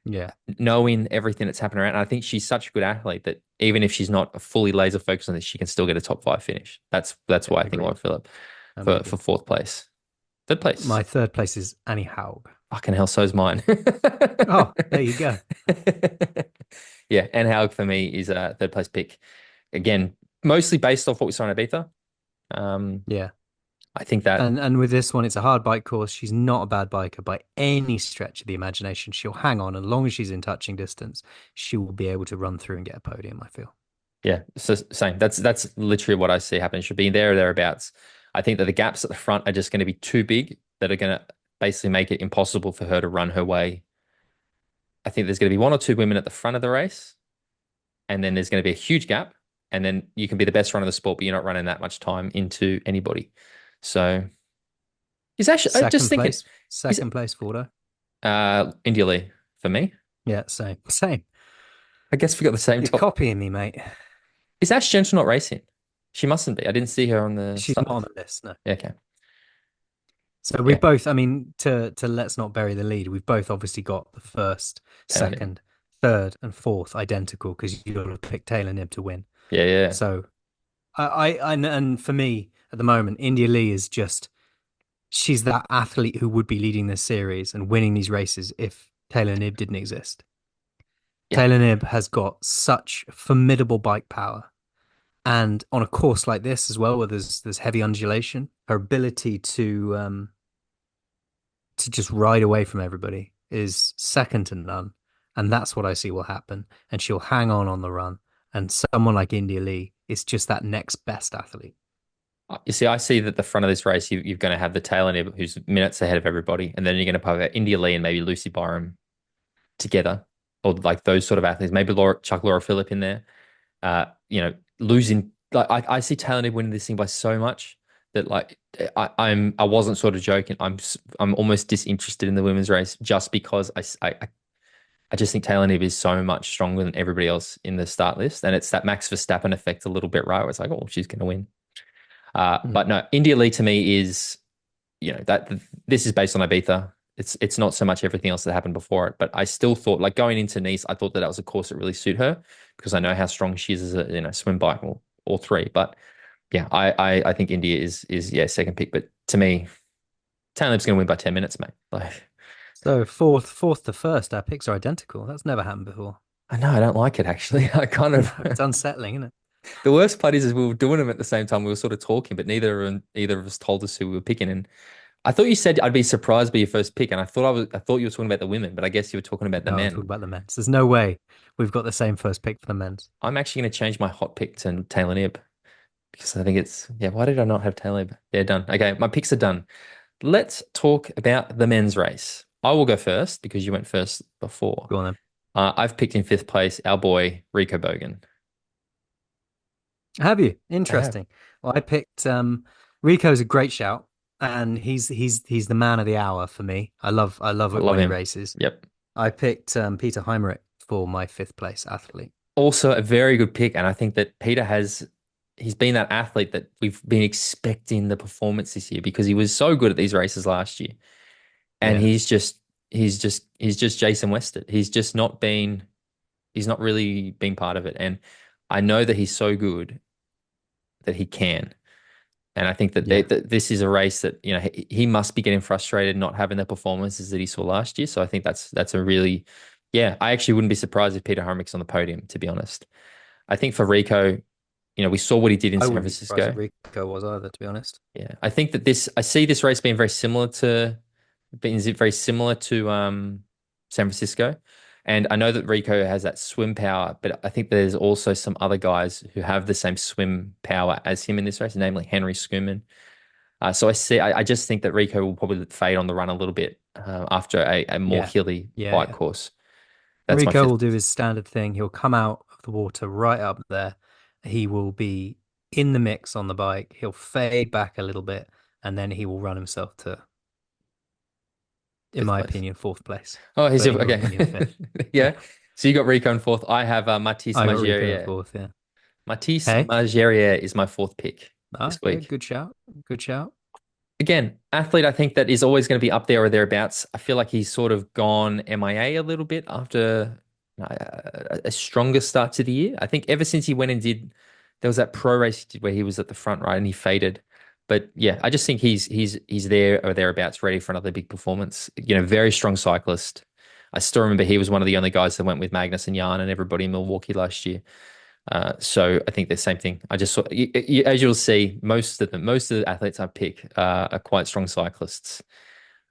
Yeah, knowing everything that's happened around. And I think she's such a good athlete that even if she's not fully laser focused on this, she can still get a top five finish. That's yeah, why I think I agreed. want Phillip I'm for with you. for fourth place. Third place. My third place is Annie Haug. Fucking hell, so's mine. Oh, there you go. Yeah, and Haug for me is a third place pick. Again, mostly based off what we saw in Ibiza. Um, Yeah. I think that And with this one, it's a hard bike course. She's not a bad biker by any stretch of the imagination. She'll hang on as long as she's in touching distance. She will be able to run through and get a podium, I feel. yeah, so same. That's literally what I see happening. Should be there or thereabouts. I think that the gaps at the front are just going to be too big that are going to basically make it impossible for her to run her way. I think there's going to be one or two women at the front of the race, and then there's going to be a huge gap, and then you can be the best runner of the sport, but you're not running that much time into anybody. So he's actually just Second thinking, place, is second place, Fordo. India Lee for me. Yeah, same, same. I guess we got the same You're top. copying me, mate. Is Ash Jensen not racing? She mustn't be. I didn't see her on the She's start not on list. the list, no. Yeah, okay. So we Yeah, both, I mean, to let's not bury the lead. We've both obviously got the first, Taylor Knibb. second, third, and fourth identical because you got to pick Taylor Knibb to win. Yeah, yeah. So and for me at the moment, India Lee is just she's that athlete who would be leading this series and winning these races if Taylor Knibb didn't exist. Yeah. Taylor Knibb has got such formidable bike power. And on a course like this as well, where there's heavy undulation, her ability to just ride away from everybody is second to none. And that's what I see will happen. And she'll hang on the run. And someone like India Lee is just that next best athlete. You see, I see that the front of this race, you're going to have the Taylor Knibb, who's minutes ahead of everybody, and then you're going to put India Lee and maybe Lucy Byram together, or like those sort of athletes. Maybe Laura Phillip in there. Losing. Like I see Taylor Knibb winning this thing by so much that like I wasn't sort of joking. I'm almost disinterested in the women's race just because I just think Taylor Knibb is so much stronger than everybody else in the start list, and it's that Max Verstappen effect a little bit, right? Where it's like, oh, she's going to win. Mm. But no, India Lee to me is, that this is based on Ibiza. It's not so much everything else that happened before it, but I still thought like going into Nice, I thought that was a course that really suit her because I know how strong she is as a swim bike or all three. But yeah, I think India is yeah second pick, but to me, Taylor Knibb's going to win by 10 minutes, mate. Like So fourth to first, our picks are identical. That's never happened before. I know I don't like it actually. I kind of It's unsettling, isn't it? the worst part is we were doing them at the same time. We were sort of talking, but either of us told us who we were picking. And I thought you said I'd be surprised by your first pick, and I thought you were talking about the women, but I guess you were talking about the No, I'm men. talking about the men's. There's no way we've got the same first pick for the men's. I'm actually going to change my hot pick to Taylor Knibb because I think it's yeah. Why did I not have Taylor Knibb? They're done. Okay, my picks are done. Let's talk about the men's race. I will go first because you went first before. Go on then. I've picked in fifth place our boy Rico Bogan. Have you? I have. Interesting. Well, I picked Rico's a great shout, and he's the man of the hour for me. I love I it love when he him. races. Yep. I picked Peter Heimrich for my fifth place athlete. Also a very good pick, and I think that he's been that athlete that we've been expecting the performance this year because he was so good at these races last year. And Yeah, he's just Jason Wested. He's not really been part of it. And I know that he's so good that he can. And I think that, yeah. that this is a race that, he must be getting frustrated not having the performances that he saw last year. So I think that's a really, yeah, I actually wouldn't be surprised if Peter Harmrick's on the podium, to be honest. I think for Rico, we saw what he did in I San wouldn't be surprised if Francisco. Rico was either, to be honest. Yeah. I think that I see this race being very similar to San Francisco. And I know that Rico has that swim power, but I think there's also some other guys who have the same swim power as him in this race, namely Henry Schoeman. So I just think that Rico will probably fade on the run a little bit after a more Yeah, hilly yeah, bike yeah. course. That's my Rico fifth. will do his standard thing. He'll come out of the water right up there. He will be in the mix on the bike. He'll fade back a little bit, and then he will run himself to, in Fifth my place. opinion, fourth place. Oh, he's But he will okay. finish fifth. Yeah. So you got Rico in fourth. I have Matisse I got Rico in Maggiore. fourth. Yeah. Matisse Hey. Maggiore is my fourth pick this Okay. week. Good shout. Good shout. Again, athlete I think that is always going to be up there or thereabouts. I feel like he's sort of gone MIA a little bit after a stronger start to the year. I think ever since he went and did, there was that pro race he did where he was at the front, right, and he faded. But yeah, I just think he's there or thereabouts, ready for another big performance. Very strong cyclist. I still remember he was one of the only guys that went with Magnus and Jan and everybody in Milwaukee last year. So I think the same thing. I just saw, as you'll see, most of the athletes I pick are quite strong cyclists.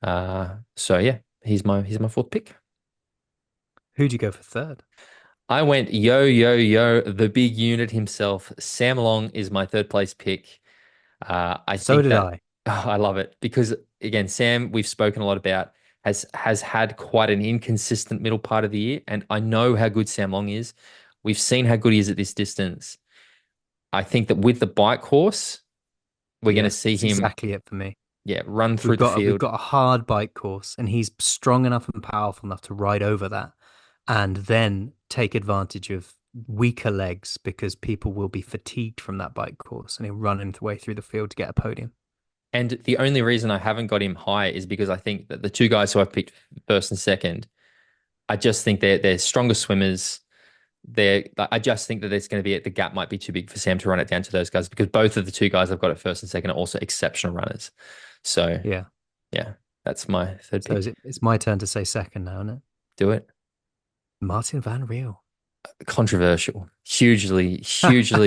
So yeah, he's my fourth pick. Who'd you go for third? I went yo, the big unit himself. Sam Long is my third place pick. I So think did that I. I love it because again, Sam, we've spoken a lot about has had quite an inconsistent middle part of the year, and I know how good Sam Long is. We've seen how good he is at this distance. I think that with the bike course, we're going to Yeah, see it's him, exactly it for me. yeah, run We've through the got we've field. got a hard bike course, and he's strong enough and powerful enough to ride over that, and then take advantage of weaker legs because people will be fatigued from that bike course, and he'll run his way through the field to get a podium. And the only reason I haven't got him high is because I think that the two guys who I've picked first and second, I just think they're stronger swimmers. I just think that there's going to be the gap might be too big for Sam to run it down to those guys because both of the two guys I've got at first and second are also exceptional runners. So Yeah. yeah, that's my third So pick. it's my turn to say second now, isn't it? Do it. Martin Van Riel. Controversial, hugely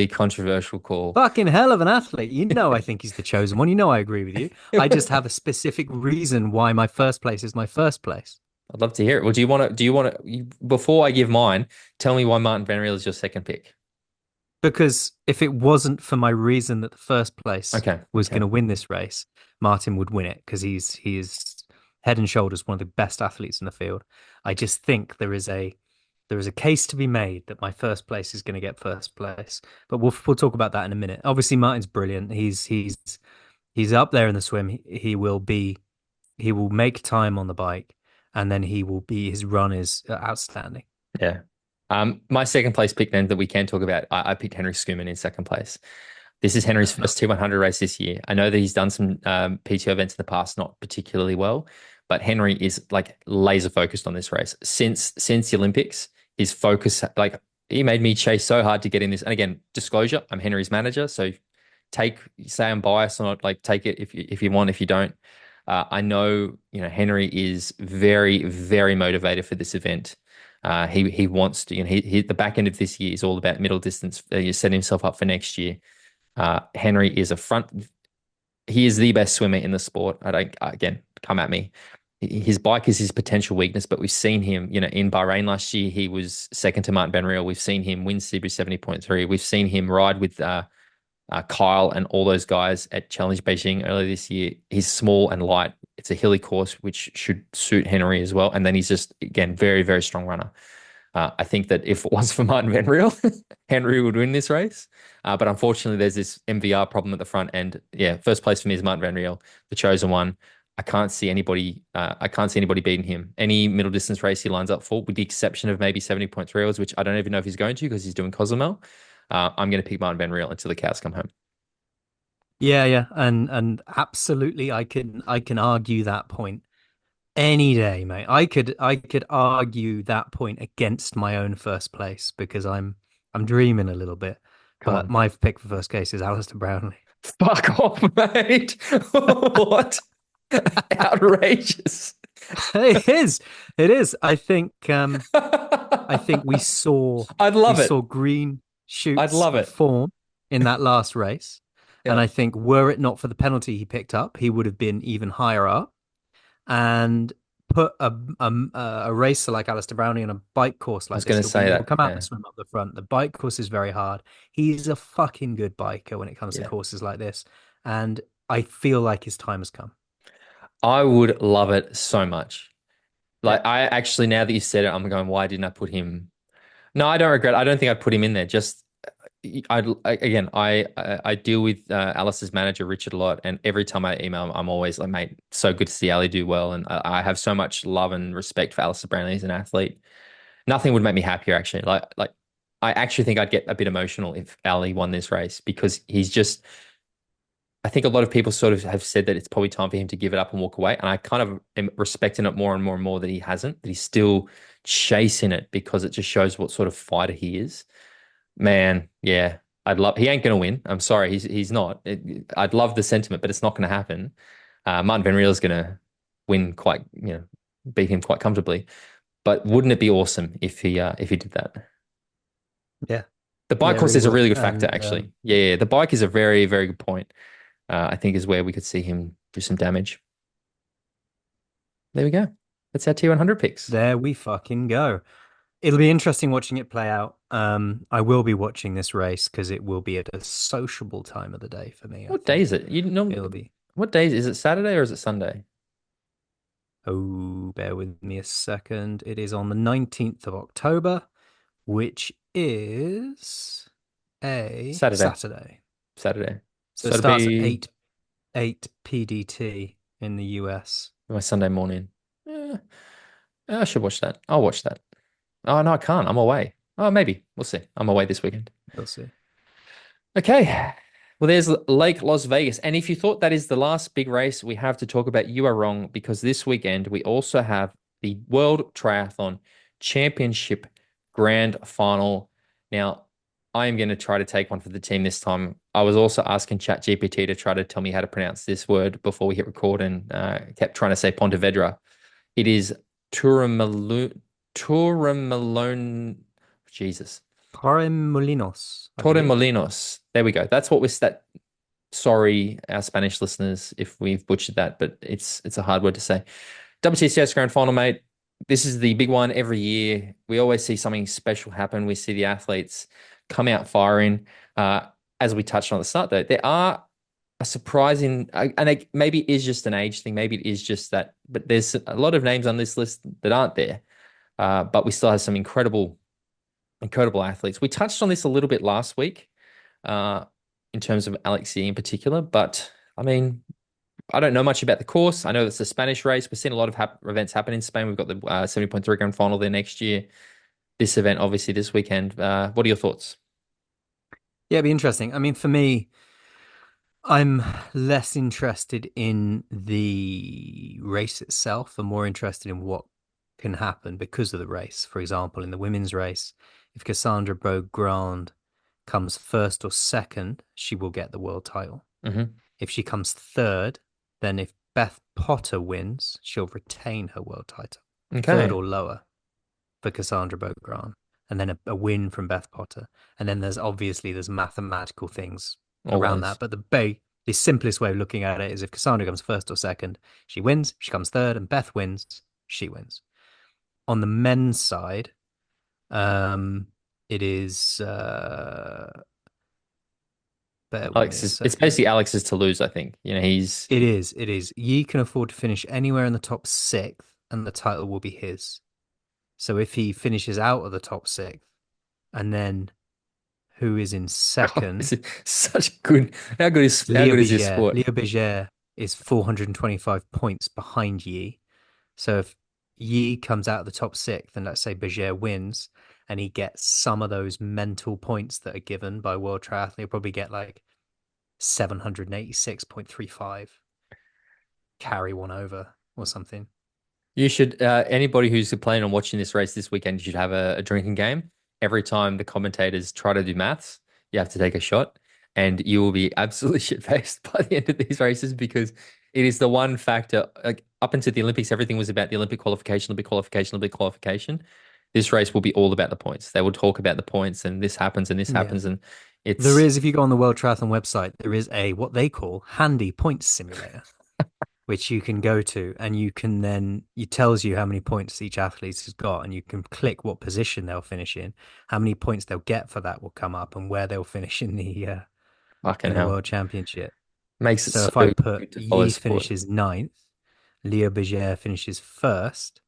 controversial call. Fucking hell of an athlete. You know, I think he's the chosen one. You know, I agree with you. I just have a specific reason why my first place is my first place. I'd love to hear it. Well, before I give mine, tell me why Martin Van Riel is your second pick. Because if it wasn't for my reason that the first place Okay. was Okay. going to win this race, Martin would win it because he is head and shoulders one of the best athletes in the field. I just think there is a case to be made that my first place is going to get first place. But we'll talk about that in a minute. Obviously, Martin's brilliant. He's up there in the swim. He will make time on the bike, and then his run is outstanding. Yeah. My second place pick then that we can talk about, I picked Henry Schoeman in second place. This is Henry's No. first T100 race this year. I know that he's done some PTO events in the past, not particularly well, but Henry is like laser focused on this race. Since the Olympics, his focus, like he made me chase so hard to get in this. And again, disclosure, I'm Henry's manager, so say I'm biased or not, like take it if you want, if you don't. I know, Henry is very, very motivated for this event. He wants to, the back end of this year is all about middle distance. You set himself up for next year. Henry is he is the best swimmer in the sport. I don't, again, come at me. His bike is his potential weakness, but we've seen him, in Bahrain last year, he was second to Martin Van Riel. We've seen him win Sibu 70.3. We've seen him ride with Kyle and all those guys at Challenge Beijing earlier this year. He's small and light. It's a hilly course, which should suit Henry as well. And then he's just, again, very, very strong runner. I think that if it was for Martin Van Riel, Henry would win this race. But unfortunately, there's this MVR problem at the front end. Yeah, first place for me is Martin Van Riel, the chosen one. I can't see anybody. I can't see anybody beating him. Any middle distance race he lines up for, with the exception of maybe 70.3 hours, which I don't even know if he's going to because he's doing Cozumel. I'm going to pick Martin Van Riel until the cows come home. Yeah, yeah, and absolutely, I can argue that point any day, mate. I could argue that point against my own first place because I'm dreaming a little bit. Come But on. my pick for first case is Alistair Brownlee. Fuck off, mate. What? Outrageous. It is. It is. I think I'd we love it. saw green I'd shoots love it. form in that last race. And Yeah. I think were it not for the penalty he picked up, he would have been even higher up. And put a racer like Alistair Brownlee on a bike course I was like going this, to say he'll that. come out Yeah. and swim up the front. The bike course is very hard. He's a fucking good biker when it comes to Yeah. courses like this. And I feel like his time has come. I would love it so much. Yeah. Like, I actually, now that you said it, I'm going, why didn't I put him? No, I don't regret. I don't think I'd put him in there. Just, again, I deal with Alice's manager, Richard, a lot. And every time I email him, I'm always like, mate, so good to see Ali do well. And I have so much love and respect for Alistair Brownlee as an athlete. Nothing would make me happier actually. Like I actually think I'd get a bit emotional if Ali won this race because he's just I think a lot of people sort of have said that it's probably time for him to give it up and walk away. And I kind of am respecting it more and more and more that he hasn't, that he's still chasing it because it just shows what sort of fighter he is. Man, yeah, he ain't gonna win. I'm sorry, he's not. I'd love the sentiment, but it's not gonna happen. Martin Van Riel's gonna win quite, beat him quite comfortably. But wouldn't it be awesome if he did that? Yeah, The yeah, bike it course really is a would. really good factor, And actually. Yeah, yeah, the bike is a very, very good point. I think is where we could see him do some damage. There we go. That's our T100 picks. there we fucking go. It'll be interesting watching it play out. I will be watching this race because it will be at a sociable time of the day for me, I What day is think. it? You know, It'll be, what day is it? Saturday or is it Sunday? oh, bear with me a second. It is on the 19th of October, which is a Saturday. Saturday. Saturday. So it So it'll starts at be 8 PDT in the US. my Sunday morning. Yeah, I should watch that. I'll watch that. Oh no, I can't. I'm away. Oh, maybe. We'll see. I'm away this weekend. We'll see. Okay. Well, there's Lake Las Vegas. And if you thought that is the last big race we have to talk about, you are wrong because this weekend we also have the World Triathlon Championship Grand Final. Now, I am going to try to take one for the team this time. I was also asking ChatGPT to try to tell me how to pronounce this word before we hit record and kept trying to say Pontevedra. It is Turamalone, Jesus. Torremolinos, I believe. Torremolinos. There we go. That's what we're that. Sorry, our Spanish listeners, if we've butchered that, but it's a hard word to say. WTCS Grand Final, mate. This is the big one every year. We always see something special happen. We see the athletes come out firing. As we touched on at the start, though, there are a surprising, and maybe it is just an age thing. Maybe it is just that, but there's a lot of names on this list that aren't there. But we still have some incredible athletes. We touched on this a little bit last week, in terms of Alex Yee in particular. But I mean, I don't know much about the course. I know it's a Spanish race. We've seen a lot of events happen in Spain. We've got the 70.3 Grand Final there next year. This event, obviously, this weekend. What are your thoughts? Yeah, it'd be interesting. I mean, for me, I'm less interested in the race itself and more interested in what can happen because of the race. For example, in the women's race, if Cassandra Beaugrand comes first or second, she will get the world title. Hmm. If she comes third, then if Beth Potter wins, she'll retain her world title. Third Okay, or lower for Cassandra Beaugrand. And then a win from Beth Potter. And then there's mathematical things around always. that. But the simplest way of looking at it is if Cassandra comes first or second, she wins. She comes third, and Beth wins, she wins. On the men's side, it is bear with me a It's second. basically Alex's to lose, I think. It is, it is. Yi can afford to finish anywhere in the top sixth, and the title will be his. So if he finishes out of the top sixth, and then who is in God, this second? is such good. How Leo good is this Berger. sport? Leo Berger is 425 points behind Yi. So if Yi comes out of the top sixth, and let's say Berger wins, and he gets some of those mental points that are given by World Triathlon, he'll probably get like 786.35, carry one over or something. You should, anybody who's planning on watching this race this weekend, you should have a drinking game. Every time the commentators try to do maths, you have to take a shot, and you will be absolutely shit-faced by the end of these races because it is the one factor. Like up until the Olympics, everything was about the Olympic qualification, Olympic qualification, Olympic qualification. This race will be all about the points. They will talk about the points, and this happens, and this Yeah. happens, and There it's is, if you go on the World Triathlon website, there is a what they call handy points simulator, which you can go to, and you can then it tells you how many points each athlete has got, and you can click what position they'll finish in, how many points they'll get for that will come up, and where they'll finish fucking in the hell. World Championship. Makes it So so if I put good to follow Yi sport. finishes ninth, Leo Berger finishes first,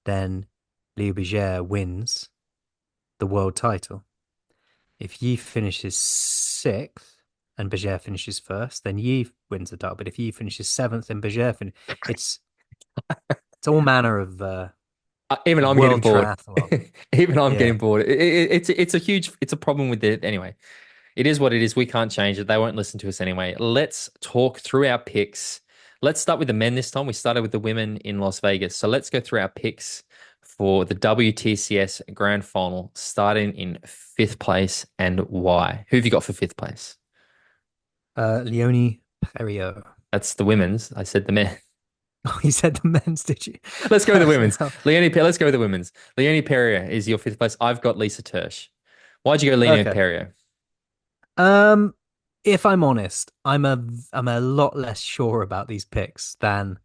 then Leo Berger wins the world title. If Yi finishes sixth and Berger finishes first, then Yi wins the title. But if Yi finishes seventh and it's it's all manner of Even I'm getting World bored. triathlon. Even I'm Yeah. getting bored. It's a problem with it anyway. It is what it is. We can't change it. They won't listen to us anyway. Let's talk through our picks. Let's start with the men this time. We started with the women in Las Vegas. So let's go through our picks for the WTCS Grand Final, starting in fifth place and why. Who have you got for fifth place? Leonie Perio. That's the women's. I said the men. Oh, you said the men's, did you? Let's go with the Fucking women's. hell. Let's go with the women's. Leonie Perrier is your fifth place. I've got Lisa Tersh. Why'd you go Leonie Okay. Perrier? Um, if I'm honest, I'm a lot less sure about these picks than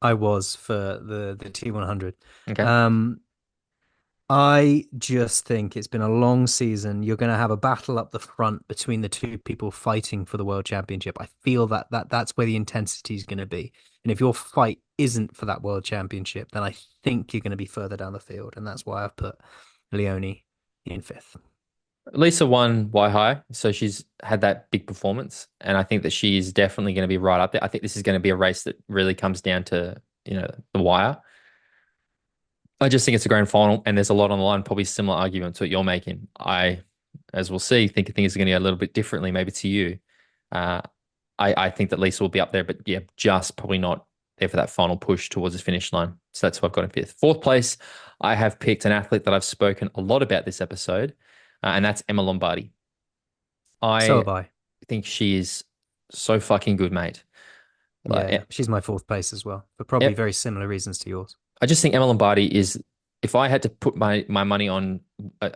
I was for the T100. Okay. Um, I just think it's been a long season. You're going to have a battle up the front between the two people fighting for the world championship. I feel that's where the intensity is going to be. And if your fight isn't for that world championship, then I think you're going to be further down the field. And that's why I've put Leonie in fifth. Lisa won Y High, so she's had that big performance, and I think that she is definitely going to be right up there. I think this is going to be a race that really comes down to, the wire. I just think it's a grand final, and there's a lot on the line. Probably similar argument to what you're making. As we'll see, think things are going to go a little bit differently, maybe to you. Uh, I think that Lisa will be up there, but yeah, just probably not there for that final push towards the finish line. So that's who I've got in fifth. Fourth place, I have picked an athlete that I've spoken a lot about this episode, and that's Emma Lombardi. So I have I. think she is so fucking good, mate. Yeah, Like, yeah. She's my fourth place as well, for probably Em- very similar reasons to yours. I just think Emma Lombardi is, if I had to put my money on,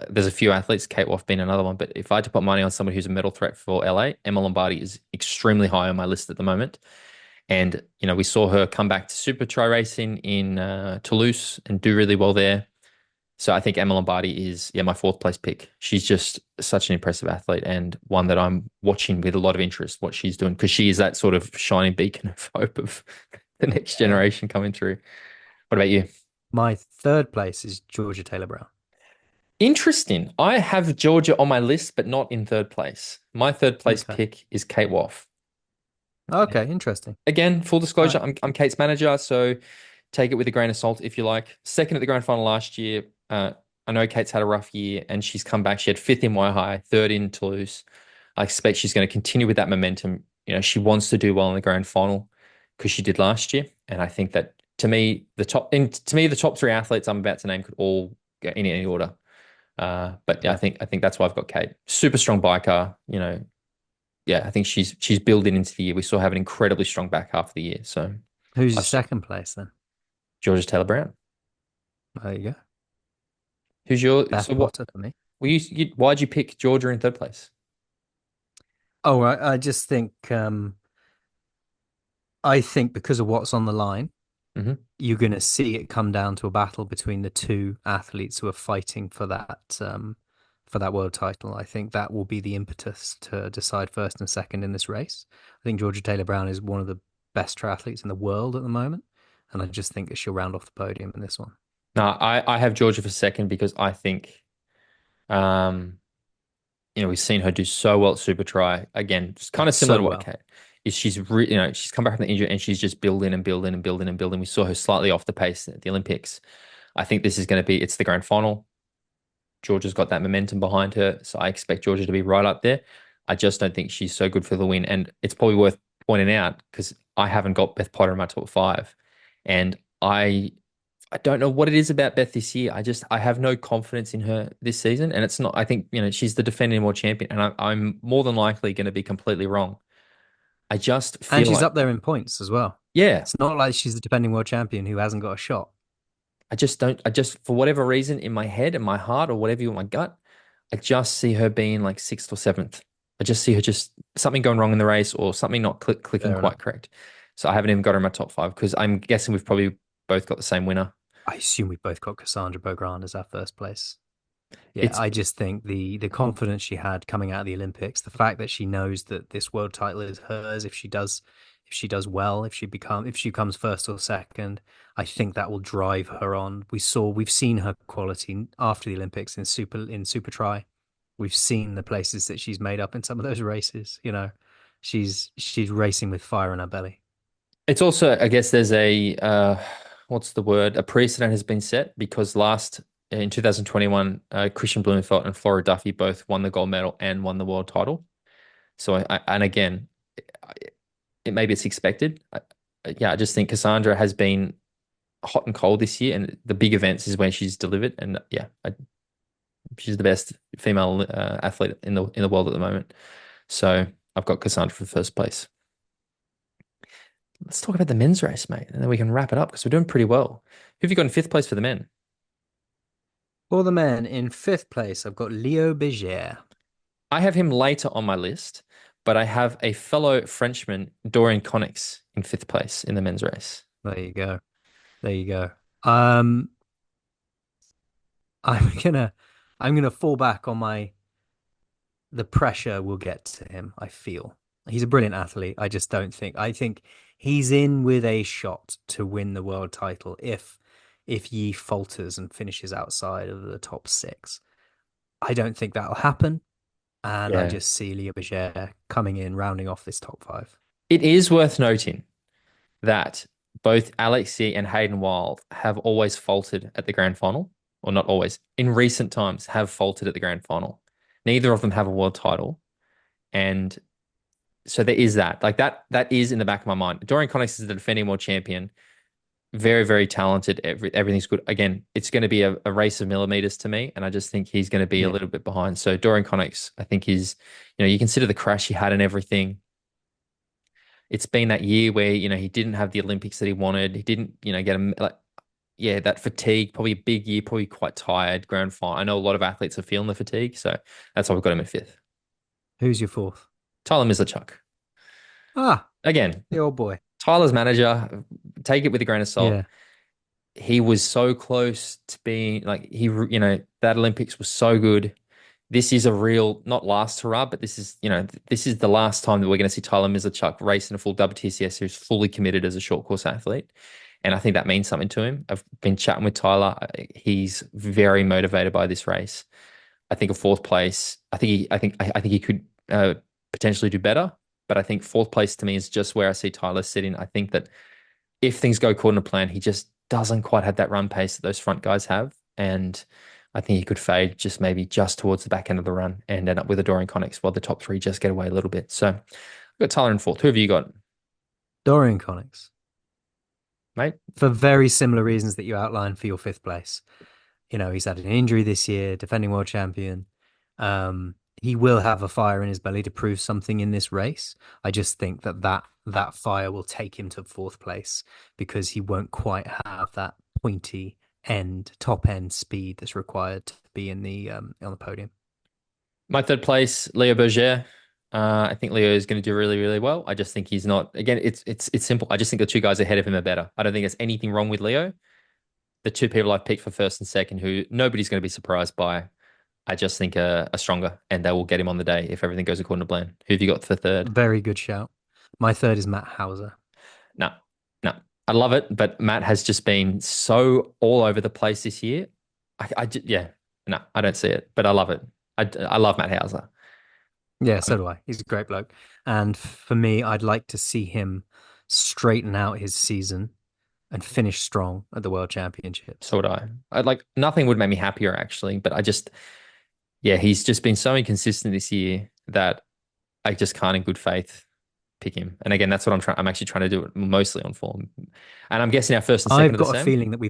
there's a few athletes, Kate Woff being another one, but if I had to put money on someone who's a medal threat for LA, Emma Lombardi is extremely high on my list at the moment. And, we saw her come back to Super Tri racing in Toulouse and do really well there. So I think Emma Lombardi is, yeah, my fourth place pick. She's just such an impressive athlete and one that I'm watching with a lot of interest what she's doing because she is that sort of shining beacon of hope of the next Yeah. generation coming through. What about you? My third place is Georgia Taylor Brown. Interesting. I have Georgia on my list, but not in third place. My third place Okay. pick is Kate Woff. Okay, interesting. Again, full All disclosure, right. I'm Kate's manager, so take it with a grain of salt if you like. Second at the grand final last year. I know Kate's had a rough year and she's come back. She had fifth in Y High, third in Toulouse. I expect she's going to continue with that momentum. She wants to do well in the grand final because she did last year. And I think that the top three athletes I'm about to name could all go in any order. But yeah, I Yeah. think that's why I've got Kate. Super strong biker. Yeah, I think she's building into the year. We saw her have an incredibly strong back half of the year. So Who's your I've second place then? Georgia Taylor Brown. There you go. Who's your Beth so what? Potter for me. Why'd you pick Georgia in third place? Oh, I just think I think because of what's on the line, Hmm. you're going to see it come down to a battle between the two athletes who are fighting for that world title. I think that will be the impetus to decide first and second in this race. I think Georgia Taylor Brown is one of the best triathletes in the world at the moment, and I just think that she'll round off the podium in this one. No, I have Georgia for second because I think um we've seen her do so well at Super Try. Again, just kind of similar So to what well. Kate is. She's come back from the injury and she's just building and building and building and building. We saw her slightly off the pace at the Olympics. I think this is going to be it's the grand final. Georgia's got that momentum behind her, so I expect Georgia to be right up there. I just don't think she's so good for the win, and it's probably worth pointing out because I haven't got Beth Potter in my top five, and I don't know what it is about Beth this year. I have no confidence in her this season, and it's not. I think she's the defending world champion, and I'm more than likely going to be completely wrong. I just And feel she's like, up there in points as well. yeah, It's not like she's the defending world champion who hasn't got a shot. I just don't. I just for whatever reason in my head and my heart or whatever you want, my gut, I just see her being like sixth or seventh. I just see her just something going wrong in the race or something not clicking Fair enough. quite correct. So I haven't even got her in my top five because I'm guessing we've probably both got the same winner. I assume we both got Cassandra Beaugrand as our first place. Yeah, It's I just think the confidence she had coming out of the Olympics, the fact that she knows that this world title is hers if she does well, if she comes first or second, I think that will drive her on. We've seen her quality after the Olympics in Super Tri. We've seen the places that she's made up in some of those races, she's racing with fire in her belly. It's also, I guess, there's a what's the word? A precedent has been set because last in 2021, Kristian Blummenfelt and Flora Duffy both won the gold medal and won the world title. So and again, maybe it's expected. Yeah, I just think Cassandra has been hot and cold this year, and the big events is when she's delivered. And yeah, she's the best female athlete in the world at the moment. So I've got Cassandra for first place. Let's talk about the men's race, mate, and then we can wrap it up because we're doing pretty well. Who have you got in fifth place for the men? For the men, in fifth place, I've got Leo Berger. I have him later on my list, but I have a fellow Frenchman, Dorian Connix, in fifth place in the men's race. There you go. There you go. Um, I'm gonna I'm gonna fall back on my the pressure will get to him, I feel. He's a brilliant athlete. I think he's in with a shot to win the world title if Yee falters and finishes outside of the top six. I don't think that'll happen. And I Yeah. just see Leo Berger coming in, rounding off this top five. It is worth noting that both Alex Yee and Hayden Wild have always faltered at the grand final, or not always, in recent times have faltered at the grand final. Neither of them have a world title. And so there is that. Like that is in the back of my mind. Dorian Connix is the defending world champion. Very, very talented. Everything's good. Again, it's going to be a race of millimeters to me, and I just think he's going to be a Yeah. little bit behind. So Dorian Connix, I think you consider the crash he had and everything. It's been that year where, he didn't have the Olympics that he wanted. He didn't, get him like, yeah, that fatigue, probably a big year, probably quite tired, grand final. I know a lot of athletes are feeling the fatigue, so that's why we've got him at fifth. Who's your fourth? Tyler Mislachuk. Ah, Again, the old boy. Tyler's manager, take it with a grain of salt. Yeah. He was so close to being like that Olympics was so good. This is a real not last hurrah, but this is the last time that we're going to see Tyler Mislachuk race in a full WTCS who's fully committed as a short course athlete. And I think that means something to him. I've been chatting with Tyler. He's very motivated by this race. I think a fourth place. I think he could potentially do better, but I think fourth place to me is just where I see Tyler sitting. I think that if things go according to plan, he just doesn't quite have that run pace that those front guys have, and I think he could fade maybe just towards the back end of the run and end up with a Dorian Connix while the top three just get away a little bit. So I've got Tyler in fourth. Who have you got, Dorian Connix. mate? For very similar reasons that you outlined for your fifth place. He's had an injury this year, defending world champion. He will have a fire in his belly to prove something in this race. I just think that fire will take him to fourth place because he won't quite have that pointy top end speed that's required to be in the on the podium. My third place, Leo Berger. I think Leo is going to do really, really well. I just think he's not. Again, it's simple. I just think the two guys ahead of him are better. I don't think there's anything wrong with Leo. The two people I've picked for first and second, who nobody's going to be surprised by, I just think are stronger, and they will get him on the day if everything goes according to plan. Who have you got for third? Very good shout. My third is Matt Hauser. No, no, I love it, but Matt has just been so all over the place this year. Yeah, no, I don't see it, but I love it. I love Matt Hauser. Yeah, so do I. He's a great bloke. And for me, I'd like to see him straighten out his season and finish strong at the World Championships. So would I. I'd like nothing would make me happier actually, but yeah, he's just been so inconsistent this year that I just can't in good faith pick him. And again, that's what I'm actually trying to do it mostly on form. And I'm guessing our first and second I've are the got a same. feeling that we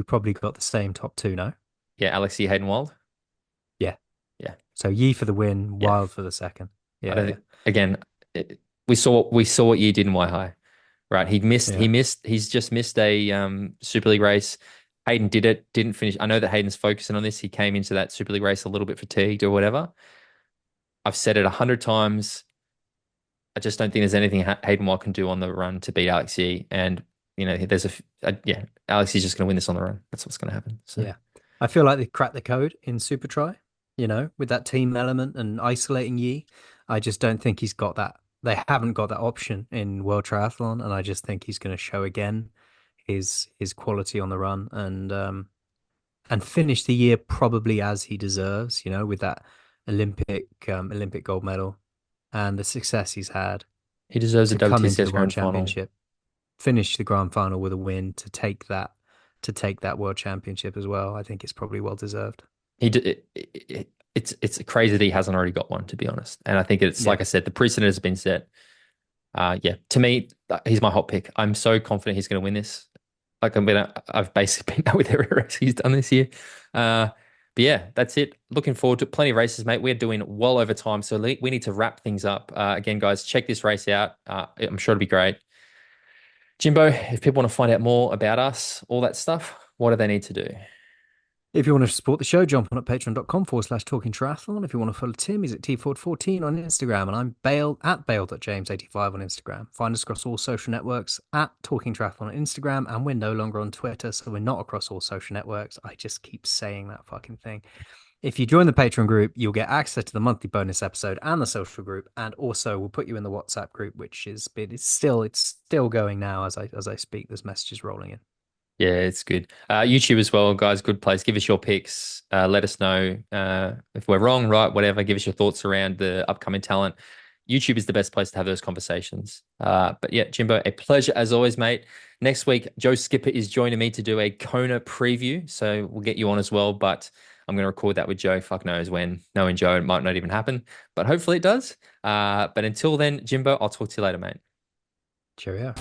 probably got the same top two, no? Yeah, Alex Yee, Hayden Wild. Yeah. Yeah. So Yee for the win, Yeah. Wild for the second. I Yeah, don't yeah. think, again, we saw what Yee did in Waihai, right? Yeah. He's just missed a Super League race. Hayden didn't finish. I know that Hayden's focusing on this. He came into that Super League race a little bit fatigued or whatever. I've said it 100 times. I just don't think there's anything Hayden Wild can do on the run to beat Alex Yee. And, yeah, Alex Yee's just going to win this on the run. That's what's going to happen. So, Yeah. I feel like they cracked the code in Super Try, with that team element and isolating Yee. I just don't think he's got that. They haven't got that option in World Triathlon, and I just think he's going to show again his quality on the run and finish the year probably as he deserves, with that Olympic gold medal and the success he's had he deserves a to come into WTCS the World Grand Final. Championship, finish the Grand Final with a win to take that to take that world championship as well. I think it's probably well deserved. It's crazy that he hasn't already got one, to be honest. And I think it's Yeah. like I said, the precedent has been set. Yeah, to me, he's my hot pick. I'm so confident he's going to win this. I've basically been out with every race he's done this year. But yeah, that's it. Looking forward to plenty of races, mate. We're doing well over time, so we need to wrap things up. Again, guys, check this race out. I'm sure it'll be great. Jimbo, if people want to find out more about us, all that stuff, what do they need to do? If you want to support the show, jump on at patreon.com/talking triathlon. If you want to follow Tim, he's at T100 on Instagram, and I'm Bale at Bale.James85 on Instagram. Find us across all social networks at Talking Triathlon on Instagram, and we're no longer on Twitter, so we're not across all social networks. I just keep saying that fucking thing. If you join the Patreon group, you'll get access to the monthly bonus episode and the social group, and also we'll put you in the WhatsApp group, which is it's still going now as I speak. There's messages rolling in. Yeah, it's good. YouTube as well, guys. Good place. Give us your picks. Let us know if we're wrong, right, whatever. Give us your thoughts around the upcoming talent. YouTube is the best place to have those conversations. But yeah, Jimbo, a pleasure as always, mate. Next week, Joe Skipper is joining me to do a Kona preview. So we'll get you on as well. But I'm going to record that with Joe. Fuck knows when. Knowing Joe, it might not even happen. But hopefully it does. But until then, Jimbo, I'll talk to you later, mate. Cheerio.